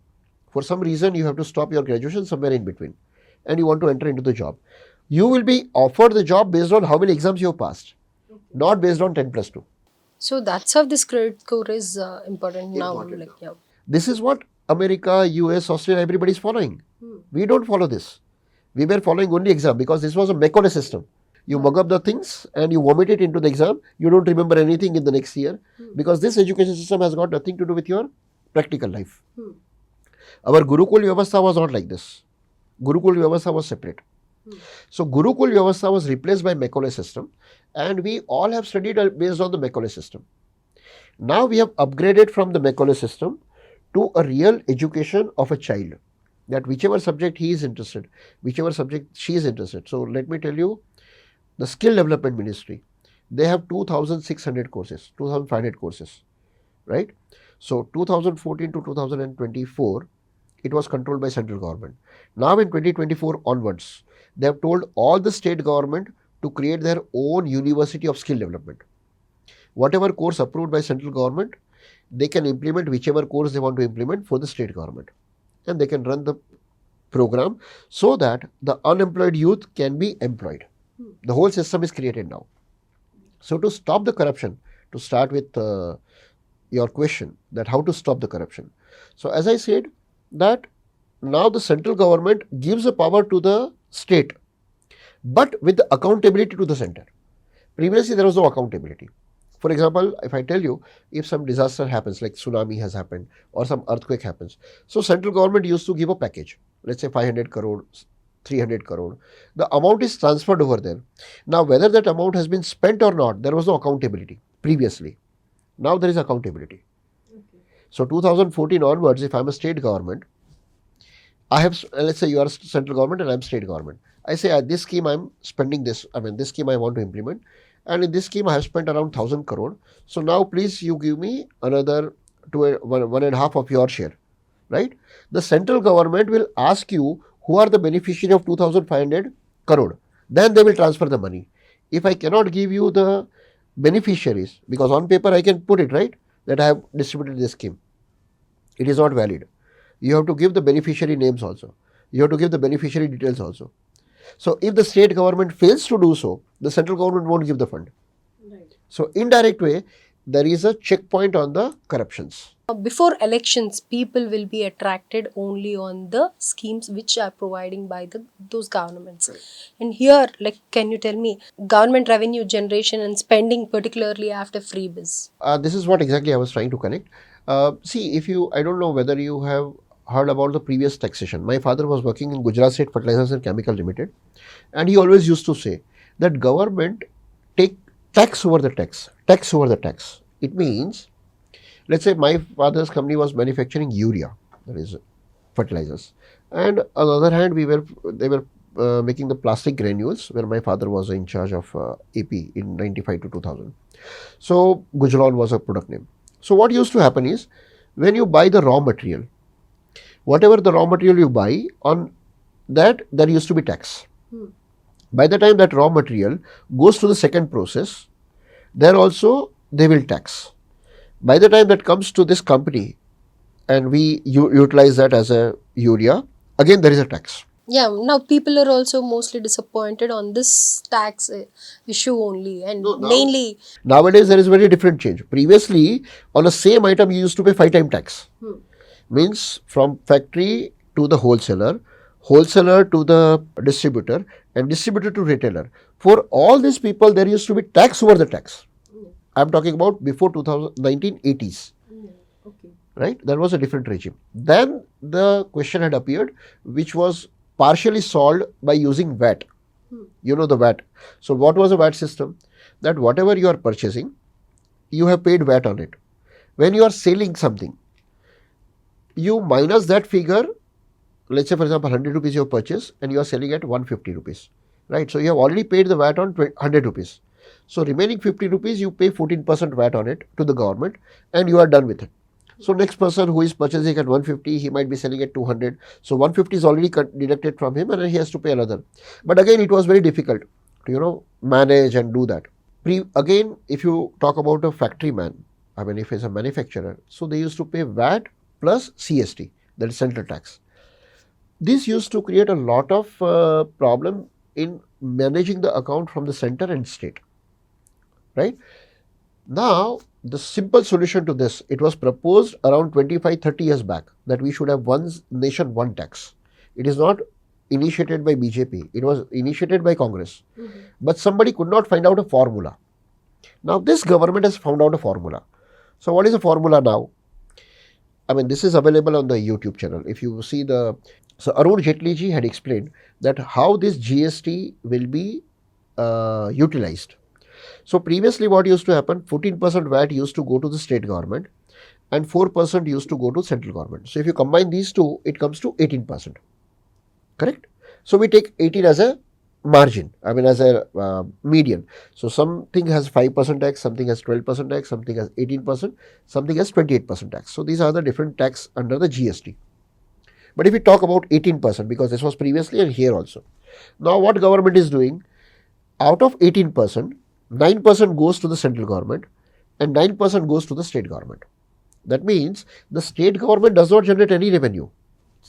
for some reason you have to stop your graduation somewhere in between and you want to enter into the job. You will be offered the job based on how many exams you have passed, not based on 10 plus 2. So that's how this credit score is important now. Like, yeah. This is what America, US, Australia, everybody is following. We don't follow this. We were following only exam because this was a Macaulay system. You mug up the things and you vomit it into the exam. You don't remember anything in the next year because this education system has got nothing to do with your practical life. Our Gurukul Vyavastha was not like this. Gurukul Vyavastha was separate. So Gurukul Vyavastha was replaced by Macaulay system and we all have studied based on the Macaulay system. Now we have upgraded from the Macaulay system to a real education of a child, that whichever subject he is interested, whichever subject she is interested. So let me tell you, the Skill Development Ministry, they have 2,600 courses, 2,500 courses, right? So 2014 to 2024, it was controlled by central government. Now in 2024 onwards, they have told all the state government to create their own university of skill development. Whatever course approved by central government, they can implement whichever course they want to implement for the state government. And they can run the program so that the unemployed youth can be employed. The whole system is created now. So to stop the corruption, to start with your question, that how to stop the corruption. So as I said, that now the central government gives the power to the state, but with the accountability to the center. Previously, there was no accountability. For example, if I tell you, if some disaster happens, like tsunami has happened or some earthquake happens, so central government used to give a package, let's say 500 crore, 300 crore. The amount is transferred over there. Now, whether that amount has been spent or not, there was no accountability previously. Now there is accountability. Okay. So 2014 onwards, if I'm a state government, I have, let's say you are central government and I'm state government. I say, this scheme I'm spending this, this scheme I want to implement. And in this scheme, I have spent around 1000 crore. So now please you give me another one and a half of your share, right? The central government will ask you who are the beneficiary of 2500 crore. Then they will transfer the money. If I cannot give you the beneficiaries, because on paper I can put it, right, that I have distributed this scheme, it is not valid. You have to give the beneficiary names also. You have to give the beneficiary details also. So if the state government fails to do so, the central government won't give the fund. Right. So indirect way, there is a checkpoint on the corruptions. Before elections, people will be attracted only on the schemes which are providing by those governments. Right. And here, like, can you tell me government revenue generation and spending, particularly after freebies? This is what exactly I was trying to connect. See, I don't know whether you have heard about the previous taxation. My father was working in Gujarat State Fertilizers and Chemical Limited, and he always used to say that government take tax over the tax. It means, let's say my father's company was manufacturing urea, that is fertilizers, and on the other hand, they were making the plastic granules, where my father was in charge of AP in 95 to 2000. So Gujalon was a product name. So what used to happen is, when you buy the raw material, whatever the raw material you buy, on that there used to be tax. By the time that raw material goes to the second process, there also they will tax. By the time that comes to this company and we utilize that as a urea, again there is a tax. Yeah, now people are also mostly disappointed on this tax issue only, and mainly nowadays there is very different change. Previously, on the same item you used to pay 5 times tax. Means from factory to the wholesaler, wholesaler to the distributor, and distributor to retailer. For all these people, there used to be tax over the tax. I am talking about before 1980s. Okay. Right? That was a different regime. Then the question had appeared, which was partially solved by using VAT. You know the VAT. So what was the VAT system? That whatever you are purchasing, you have paid VAT on it. When you are selling something, you minus that figure. Let's say, for example, 100 rupees you have purchased and you are selling at 150 rupees, right? So you have already paid the VAT on 100 rupees. So remaining 50 rupees, you pay 14% VAT on it to the government and you are done with it. So next person who is purchasing at 150, he might be selling at 200. So 150 is already deducted from him and he has to pay another. But again, it was very difficult to, manage and do that. Again, if you talk about a factory man, if he's a manufacturer, so they used to pay VAT plus CST, that is central tax. This used to create a lot of problem in managing the account from the center and state, right? Now, the simple solution to this, it was proposed around 25-30 years back, that we should have one nation, one tax. It is not initiated by BJP, it was initiated by Congress. But somebody could not find out a formula. Now, this government has found out a formula. So, what is the formula now? This is available on the YouTube channel. If you see so Arun Jaitley ji had explained that how this GST will be utilized. So previously what used to happen, 14% VAT used to go to the state government and 4% used to go to central government. So if you combine these two, it comes to 18%. Correct? So we take 18 as a margin, I mean as a median. So something has 5% tax, something has 12% tax, something has 18%, something has 28% tax. So these are the different tax under the GST. But if we talk about 18%, because this was previously and here also. Now what government is doing, out of 18%, 9% goes to the central government and 9% goes to the state government. That means the state government does not generate any revenue.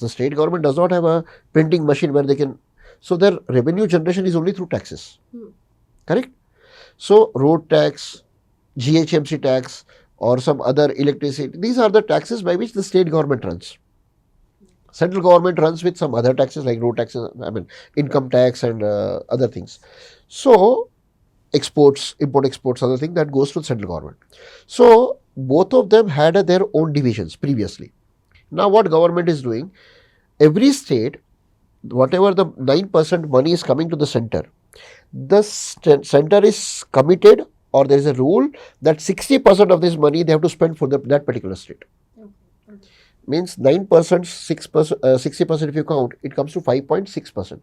The state government does not have a printing machine where they can, so their revenue generation is only through taxes. Correct? So road tax, GHMC tax, or some other electricity, these are the taxes by which the state government runs. Central government runs with some other taxes like road taxes, I mean income tax and other things. So exports, import exports, other thing that goes to the central government. So both of them had their own divisions previously. Now what government is doing, every state, whatever the 9% money is coming to the center, the center is committed, or there is a rule that 60% of this money they have to spend for that particular state. Means 9%, 6%, 60% if you count, it comes to 5.6%.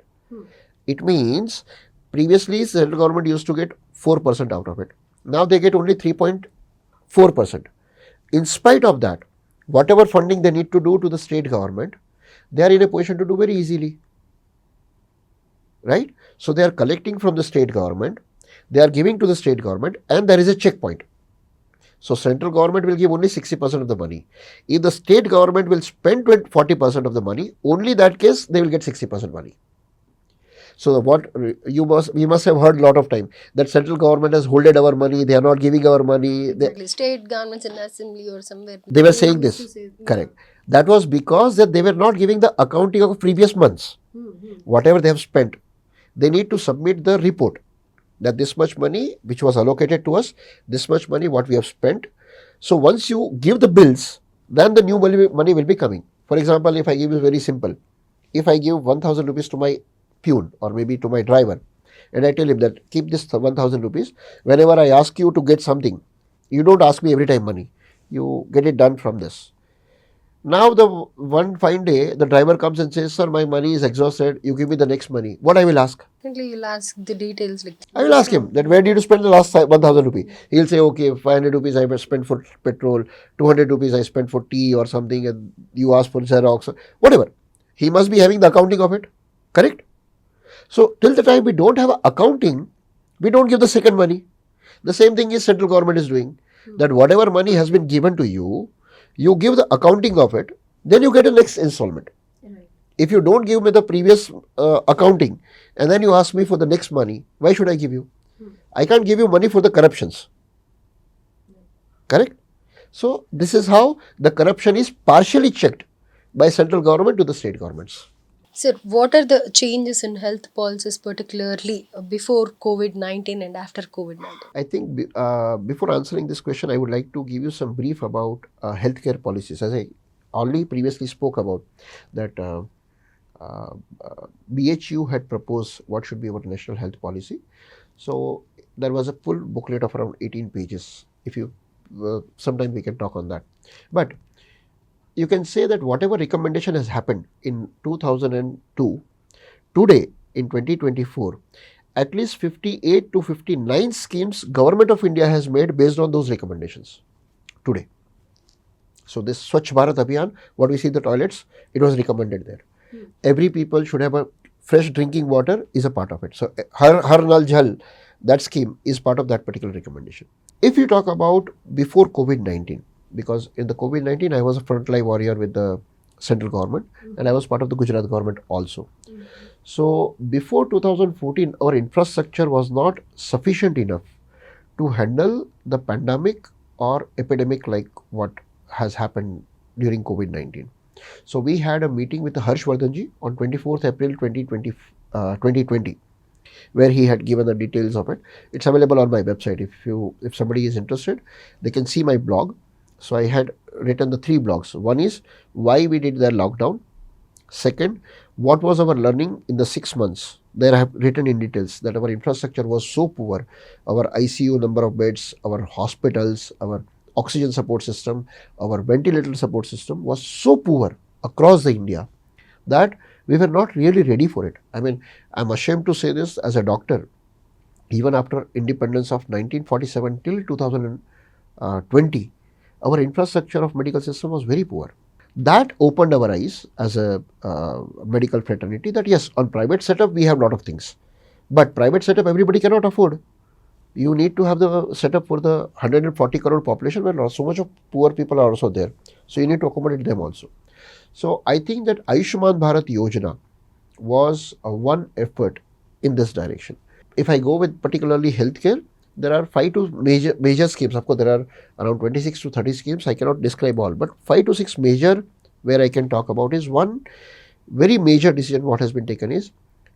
It means previously central government used to get 4% out of it. Now they get only 3.4%. In spite of that, whatever funding they need to do to the state government, they are in a position to do very easily. Right? So they are collecting from the state government, they are giving to the state government, and there is a checkpoint. So central government will give only 60% of the money. If the state government will spend 40% of the money, only that case they will get 60% money. So what we must have heard a lot of time that central government has holded our money, they are not giving our money. Exactly. State governments in the assembly or somewhere. They were saying this. Correct. That was because that they were not giving the accounting of previous months. Whatever they have spent, they need to submit the report that this much money which was allocated to us, this much money what we have spent. So once you give the bills, then the new money will be coming. For example, if I give you very simple, if I give 1000 rupees to my peon or maybe to my driver, and I tell him that keep this 1000 rupees, whenever I ask you to get something, you don't ask me every time money, you get it done from this. Now the one fine day, the driver comes and says, sir, my money is exhausted, you give me the next money. What I will ask? Definitely you'll ask the details. Like I will ask him that where did you spend the last 1000 rupees? He'll say, okay, 500 rupees I spent for petrol, 200 rupees I spent for tea or something, and you ask for Xerox, whatever. He must be having the accounting of it. Correct? So till the time we don't have accounting, we don't give the second money. The same thing is central government is doing. That whatever money has been given to you, you give the accounting of it, then you get a next installment. Right. If you don't give me the previous accounting and then you ask me for the next money, why should I give you? I can't give you money for the corruptions. Correct? So this is how the corruption is partially checked by central government to the state governments. Sir, what are the changes in health policies, particularly before COVID-19 and after COVID-19? I think before answering this question, I would like to give you some brief about healthcare policies. As I already previously spoke about, that BHU had proposed what should be our national health policy. So there was a full booklet of around 18 pages. If you sometime we can talk on that. But you can say that whatever recommendation has happened in 2002, today in 2024, at least 58 to 59 schemes government of India has made based on those recommendations today. So this Swachh Bharat Abhiyan, what we see in the toilets, it was recommended there. Every people should have a fresh drinking water is a part of it. So Har Nal Jal, that scheme is part of that particular recommendation. If you talk about before COVID-19, because in the COVID-19, I was a frontline warrior with the central government and I was part of the Gujarat government also. So before 2014, our infrastructure was not sufficient enough to handle the pandemic or epidemic like what has happened during COVID-19. So we had a meeting with Harsh Vardhanji on 24th April 2020, where he had given the details of it. It's available on my website. If somebody is interested, they can see my blog. So I had written the 3 blogs. One is why we did the lockdown. Second, what was our learning in the 6 months. There I have written in details that our infrastructure was so poor. Our ICU number of beds, our hospitals, our oxygen support system, our ventilator support system was so poor across the India that We were not really ready for it. I mean, I'm ashamed to say this as a doctor. Even after independence of 1947 till 2020, our infrastructure of medical system was very poor. That opened our eyes as a medical fraternity that yes, on private setup we have a lot of things, but private setup everybody cannot afford. You need to have the setup for the 140 crore population where so much of poor people are also there. So you need to accommodate them also. So I think that Ayushman Bharat Yojana was one effort in this direction. If I go with particularly healthcare, there are 5 to major schemes. Of course, there are around 26 to 30 schemes. I cannot describe all, but 5 to 6 major where I can talk about is one very major decision what has been taken is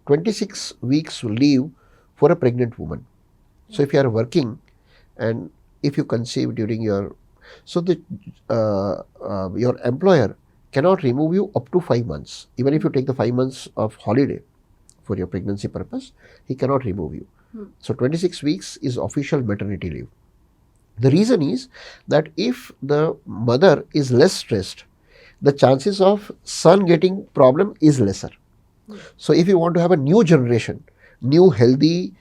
26 weeks leave for a pregnant woman. So if you are working and if you conceive during your, so the your employer cannot remove you up to 5 months. Even if you take the 5 months of holiday for your pregnancy purpose, he cannot remove you. So 26 weeks is official maternity leave. The reason is that if the mother is less stressed, the chances of son getting problem is lesser. So if you want to have a new generation, new healthy,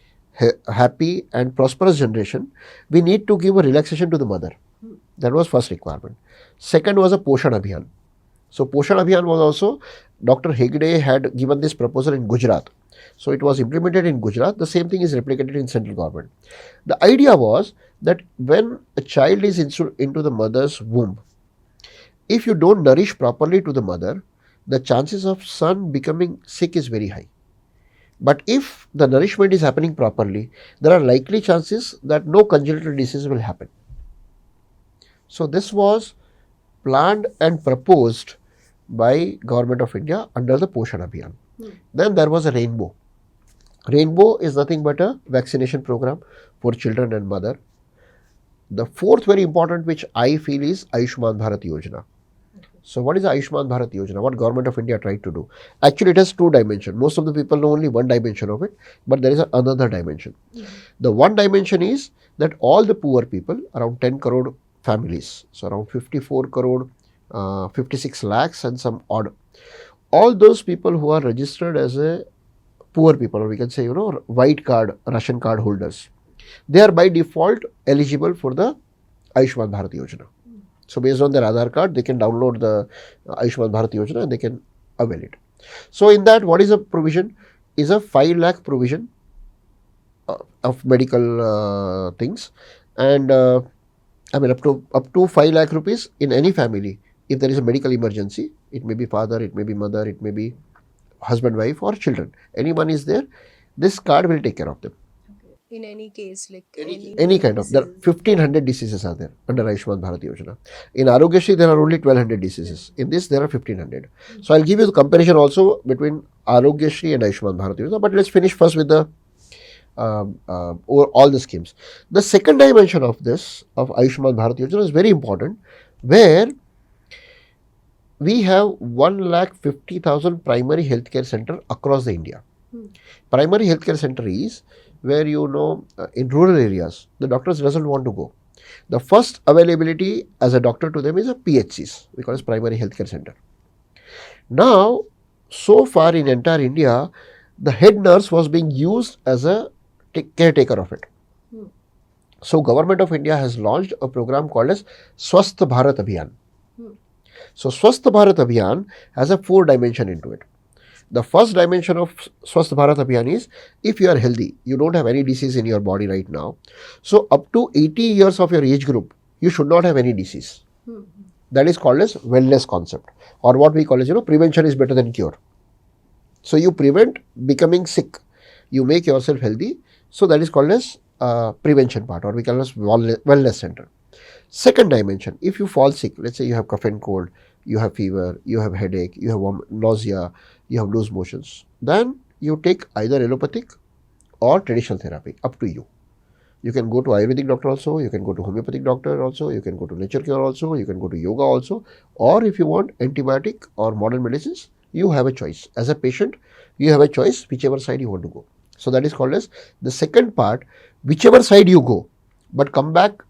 happy and prosperous generation, we need to give a relaxation to the mother. That was first requirement. Second was a Poshan Abhiyan. So Poshan Abhiyan was also, Dr. Hegde had given this proposal in Gujarat. So it was implemented in Gujarat. The same thing is replicated in central government. The idea was that when a child is into the mother's womb, if you don't nourish properly to the mother, the chances of son becoming sick is very high. But if the nourishment is happening properly, there are likely chances that no congenital disease will happen. So this was planned and proposed by Government of India under the Poshan Abhiyan. Then there was a rainbow. Rainbow is nothing but a vaccination program for children and mother. The fourth very important which I feel is Ayushman Bharat Yojana. So what is Ayushman Bharat Yojana? What Government of India tried to do? Actually it has two dimensions. Most of the people know only one dimension of it, but there is another dimension. The one dimension is that all the poor people, around 10 crore families, so around 54 crore, 56 lakhs and some odd, all those people who are registered as a poor people, or we can say, white card, ration card holders, they are by default eligible for the Ayushman Bharat Yojana. So based on their Aadhaar card, they can download the Ayushman Bharat Yojana and they can avail it. So in that, what is a provision? Is a 5 lakh provision of medical things, and I mean up to 5 lakh rupees in any family. If there is a medical emergency, it may be father, it may be mother, it may be husband, wife or children. Anyone is there, this card will take care of them. In any case, like Any kind of, there are 1500 diseases are there under Ayushman Bharat Yojana. In Arogyashri, there are only 1200 diseases. In this, there are 1500. So I'll give you the comparison also between Arogyashri and Ayushman Bharat Yojana. But let's finish first with the all the schemes. The second dimension of this, of Ayushman Bharat Yojana, is very important, where we have 1,50,000 primary healthcare center across the India. Primary healthcare center is where in rural areas, the doctors doesn't want to go. The first availability as a doctor to them is a PHCs, we call it primary healthcare center. Now, so far in entire India, the head nurse was being used as a caretaker of it. So Government of India has launched a program called as Swasth Bharat Abhiyan. So Swasth Bharat Abhiyan has a 4 dimension into it. The first dimension of Swasth Bharat Abhiyan is, if you are healthy, you don't have any disease in your body right now. So up to 80 years of your age group, you should not have any disease. That is called as wellness concept, or what we call as, prevention is better than cure. So you prevent becoming sick, you make yourself healthy. So that is called as prevention part, or we call as wellness center. Second dimension, if you fall sick, let's say you have cough and cold, you have fever, you have headache, you have nausea, you have loose motions, then you take either allopathic or traditional therapy, up to you. You can go to Ayurvedic doctor also, you can go to homeopathic doctor also, you can go to nature cure also, you can go to yoga also, or if you want antibiotic or modern medicines, you have a choice. As a patient, you have a choice whichever side you want to go. So that is called as the second part, whichever side you go, but come back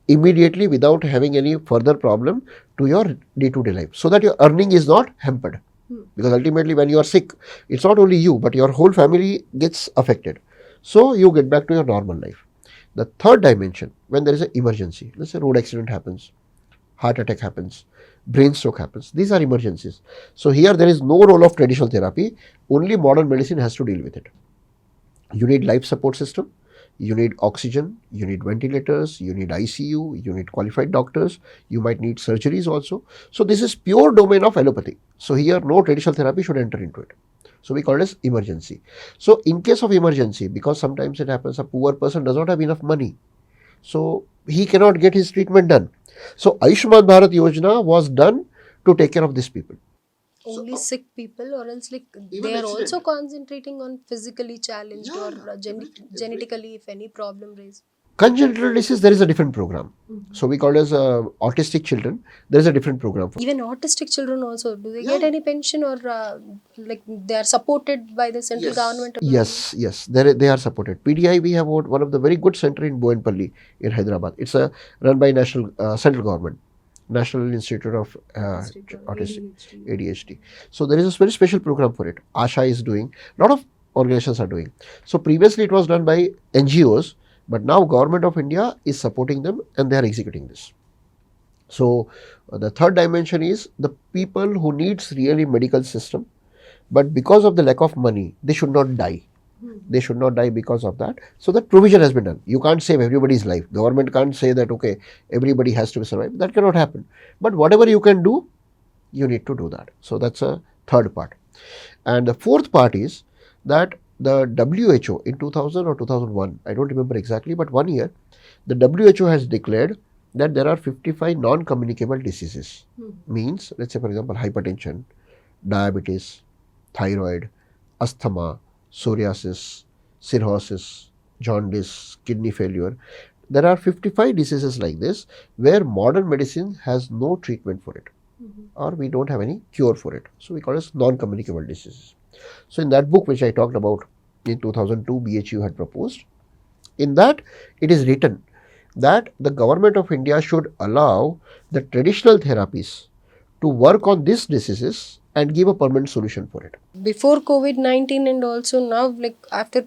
immediately without having any further problem to your day-to-day life, so that your earning is not hampered. Because ultimately when you are sick, it's not only you, but your whole family gets affected. So you get back to your normal life. The third dimension, when there is an emergency, let's say road accident happens, heart attack happens, brain stroke happens, these are emergencies. So here there is no role of traditional therapy, only modern medicine has to deal with it. You need life support system, you need oxygen, you need ventilators, you need ICU, you need qualified doctors, you might need surgeries also. So this is pure domain of allopathy. So here no traditional therapy should enter into it. So we call it as emergency. So in case of emergency, because sometimes it happens a poor person does not have enough money, so he cannot get his treatment done. So Ayushman Bharat Yojana was done to take care of these people. Only sick people, or else like Even they are accident. also concentrating on physically challenged Yeah, or definitely. genetically if any problem raised. Congenital disease, there is a different program. So we call it as autistic children. There is a different program for. Even autistic children also, do they Yeah. get any pension, or like they are supported by the central government? Yes, they are supported. PDI, we have one of the very good center in Boinpalli in Hyderabad. It's a run by national central government, National Institute of Autistic ADHD. So there is a very special program for it. ASHA is doing. A lot of organizations are doing. So previously it was done by NGOs, but now Government of India is supporting them and they are executing this. So the third dimension is the people who needs really medical system, but because of the lack of money, they should not die. They should not die because of that. So that provision has been done. You can't save everybody's life. Government can't say that, okay, everybody has to survive. That cannot happen. But whatever you can do, you need to do that. So that's a third part. And the fourth part is that the WHO in 2000 or 2001, I don't remember exactly, but 1 year, the WHO has declared that there are 55 non-communicable diseases. Means, let's say for example, hypertension, diabetes, thyroid, asthma, psoriasis, cirrhosis, jaundice, kidney failure. There are 55 diseases like this where modern medicine has no treatment for it, or we don't have any cure for it. So we call it non-communicable diseases. So in that book which I talked about in 2002, BHU had proposed, in that it is written that the government of India should allow the traditional therapies to work on these diseases and give a permanent solution for it. Before COVID-19 and also now, like after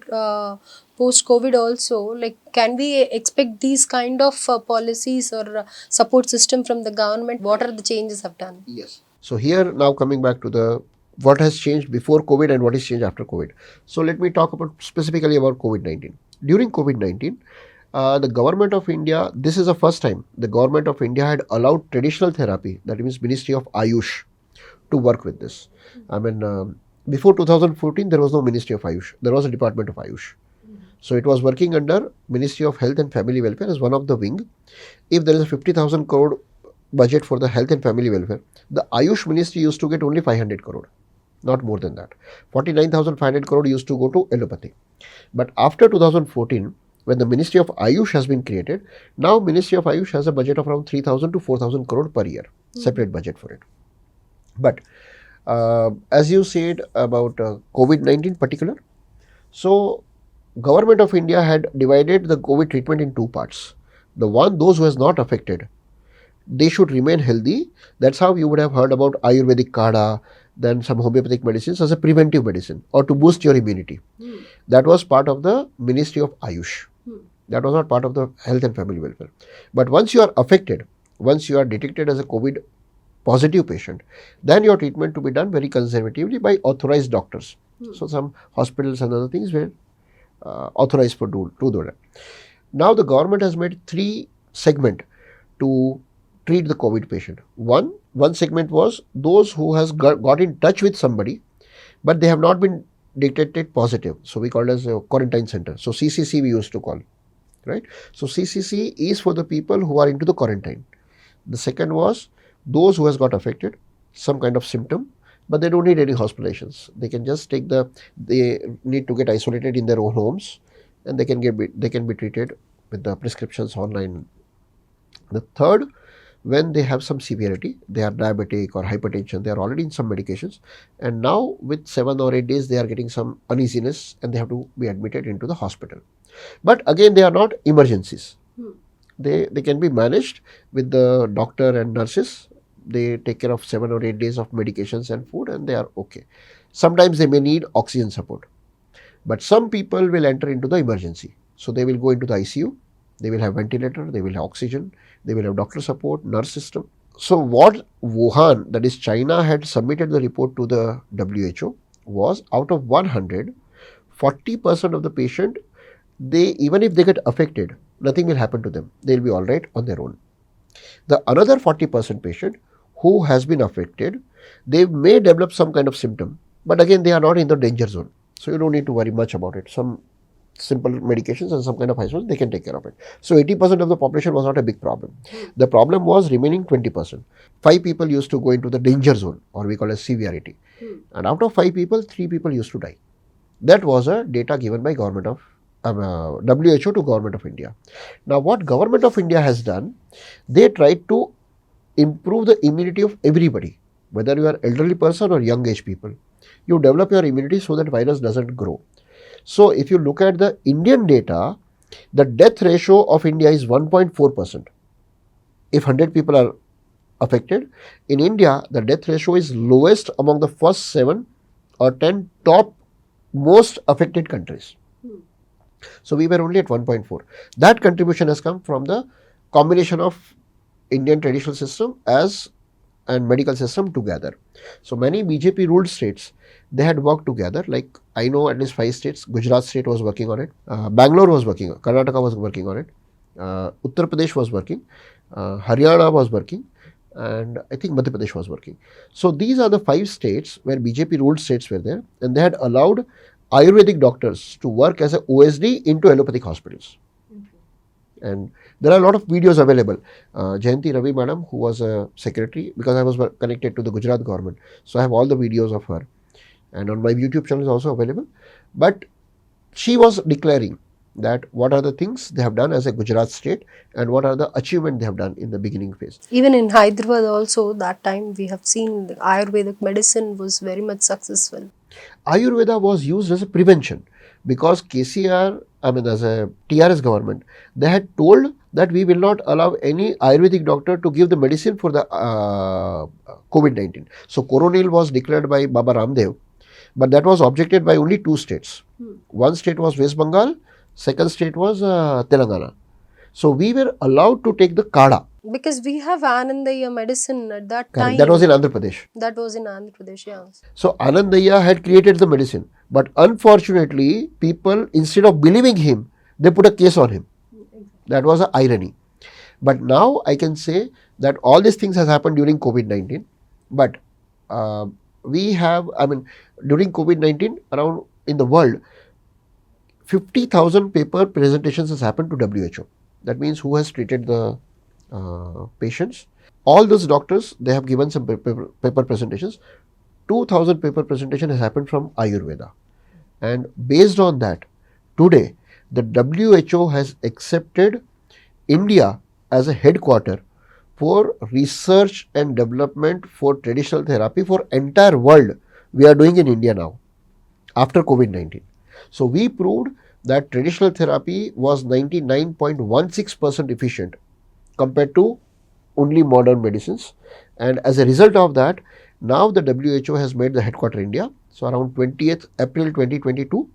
post-COVID also, like can we expect these kind of policies or support system from the government? What are the changes have done? Yes. So here now coming back to the what has changed before COVID and what has changed after COVID. So let me talk about specifically about COVID-19. During COVID-19, the government of India, this is the first time the government of India had allowed traditional therapy, that means Ministry of Ayush, to work with this. I mean, before 2014, there was no Ministry of Ayush. There was a Department of Ayush. So it was working under Ministry of Health and Family Welfare as one of the wing. If there is a 50,000 crore budget for the health and family welfare, the Ayush Ministry used to get only 500 crore, not more than that. 49,500 crore used to go to allopathy. But after 2014, when the Ministry of Ayush has been created, now Ministry of Ayush has a budget of around 3,000 to 4,000 crore per year, separate budget for it. But as you said about COVID-19 particular, so government of India had divided the COVID treatment in two parts. The one, those who has not affected, they should remain healthy. That's how you would have heard about Ayurvedic Kada, then some homeopathic medicines as a preventive medicine or to boost your immunity. That was part of the Ministry of Ayush. That was not part of the health and family welfare. But once you are affected, once you are detected as a COVID positive patient, then your treatment to be done very conservatively by authorized doctors. So some hospitals and other things were authorized for do that. Now the government has made three segment to treat the COVID patient. One segment was those who has got in touch with somebody, but they have not been detected positive. So we call it as a quarantine center. So CCC we used to call, right? So CCC is for the people who are into the quarantine. The second was those who has got affected, some kind of symptom, but they don't need any hospitalizations. They can just take they need to get isolated in their own homes, and they can be treated with the prescriptions online. The third, when they have some severity, they are diabetic or hypertension, they are already in some medications, and now with 7 or 8 days they are getting some uneasiness and they have to be admitted into the hospital. But again, they are not emergencies. They can be managed with the doctor and nurses. they take care of 7 or 8 days of medications and food, and they are okay. Sometimes they may need oxygen support. But some people will enter into the emergency. So they will go into the ICU, they will have ventilator, they will have oxygen, they will have doctor support, nurse system. So what Wuhan, that is China, had submitted the report to the WHO was, out of 100, 40% of the patient, they, even if they get affected, nothing will happen to them. They will be all right on their own. The another 40% patient who has been affected, they may develop some kind of symptom, but again they are not in the danger zone. So you don't need to worry much about it. Some simple medications and some kind of isolation, they can take care of it. So 80% of the population was not a big problem. The problem was remaining 20%. 5 people used to go into the danger zone, or we call it severity. And out of 5 people, 3 people used to die. That was a data given by government of WHO to government of India. Now what government of India has done, they tried to improve the immunity of everybody, whether you are elderly person or young age people. You develop your immunity so that virus doesn't grow. So if you look at the Indian data, the death ratio of India is 1.4%. If 100 people are affected, in India the death ratio is lowest among the first 7 or 10 top most affected countries. So we were only at 1.4. That contribution has come from the combination of Indian traditional system as and medical system together. So many BJP ruled states, they had worked together. Like I know at least 5 states. Gujarat state was working on it. Bangalore was working. Karnataka was working on it. Uttar Pradesh was working. Haryana was working. And I think Madhya Pradesh was working. So these are the 5 states where BJP ruled states were there, and they had allowed Ayurvedic doctors to work as a OSD into allopathic hospitals. And there are a lot of videos available. Jayanti Ravi madam, who was a secretary, because I was connected to the Gujarat government, so I have all the videos of her, and on my YouTube channel is also available. But she was declaring that what are the things they have done as a Gujarat state and what are the achievements they have done in the beginning phase. Even in Hyderabad also, that time we have seen the Ayurvedic medicine was very much successful. Ayurveda was used as a prevention because KCR, I mean as a TRS government, they had told that we will not allow any Ayurvedic doctor to give the medicine for the COVID-19. So Coronil was declared by Baba Ramdev, but that was objected by only 2 states. One state was West Bengal, second state was Telangana. So we were allowed to take the Kada. Because we have Anandaya medicine at that Correct. time. That was in Andhra Pradesh. That was in Andhra Pradesh, yeah. So Anandaya had created the medicine, but unfortunately, people, instead of believing him, they put a case on him. That was an irony. But now I can say that all these things has happened during COVID-19. But we have, I mean, during COVID-19, around in the world, 50,000 paper presentations has happened to WHO. That means who has treated the patients. All those doctors, they have given some paper presentations. 2,000 paper presentation has happened from Ayurveda. And based on that, today, the WHO has accepted India as a headquarter for research and development for traditional therapy for entire world. We are doing in India now, after COVID-19. So we proved that traditional therapy was 99.16% efficient compared to only modern medicines, and as a result of that, now the WHO has made the headquarter India. So around 20th April 2022,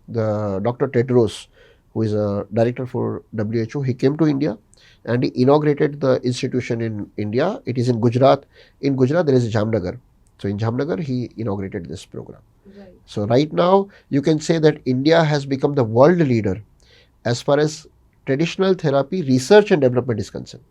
the Dr. Tedros, who is a director for WHO, he came to India and he inaugurated the institution in India. It is in Gujarat. In Gujarat there is Jamnagar. So in Jamnagar he inaugurated this program. Right. So right now you can say that India has become the world leader as far as traditional therapy research and development is concerned.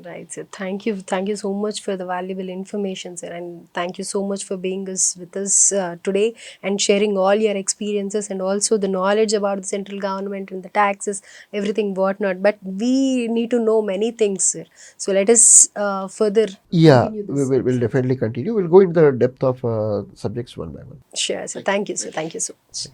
Right, sir. Thank you so much for the valuable information, sir, and thank you so much for being with us today and sharing all your experiences and also the knowledge about the central government and the taxes, everything whatnot. But we need to know many things, sir. So let us further continue this. We'll definitely continue. We'll go into the depth of subjects one by one. Sure, sir. Thank you, sir. Thank you so much.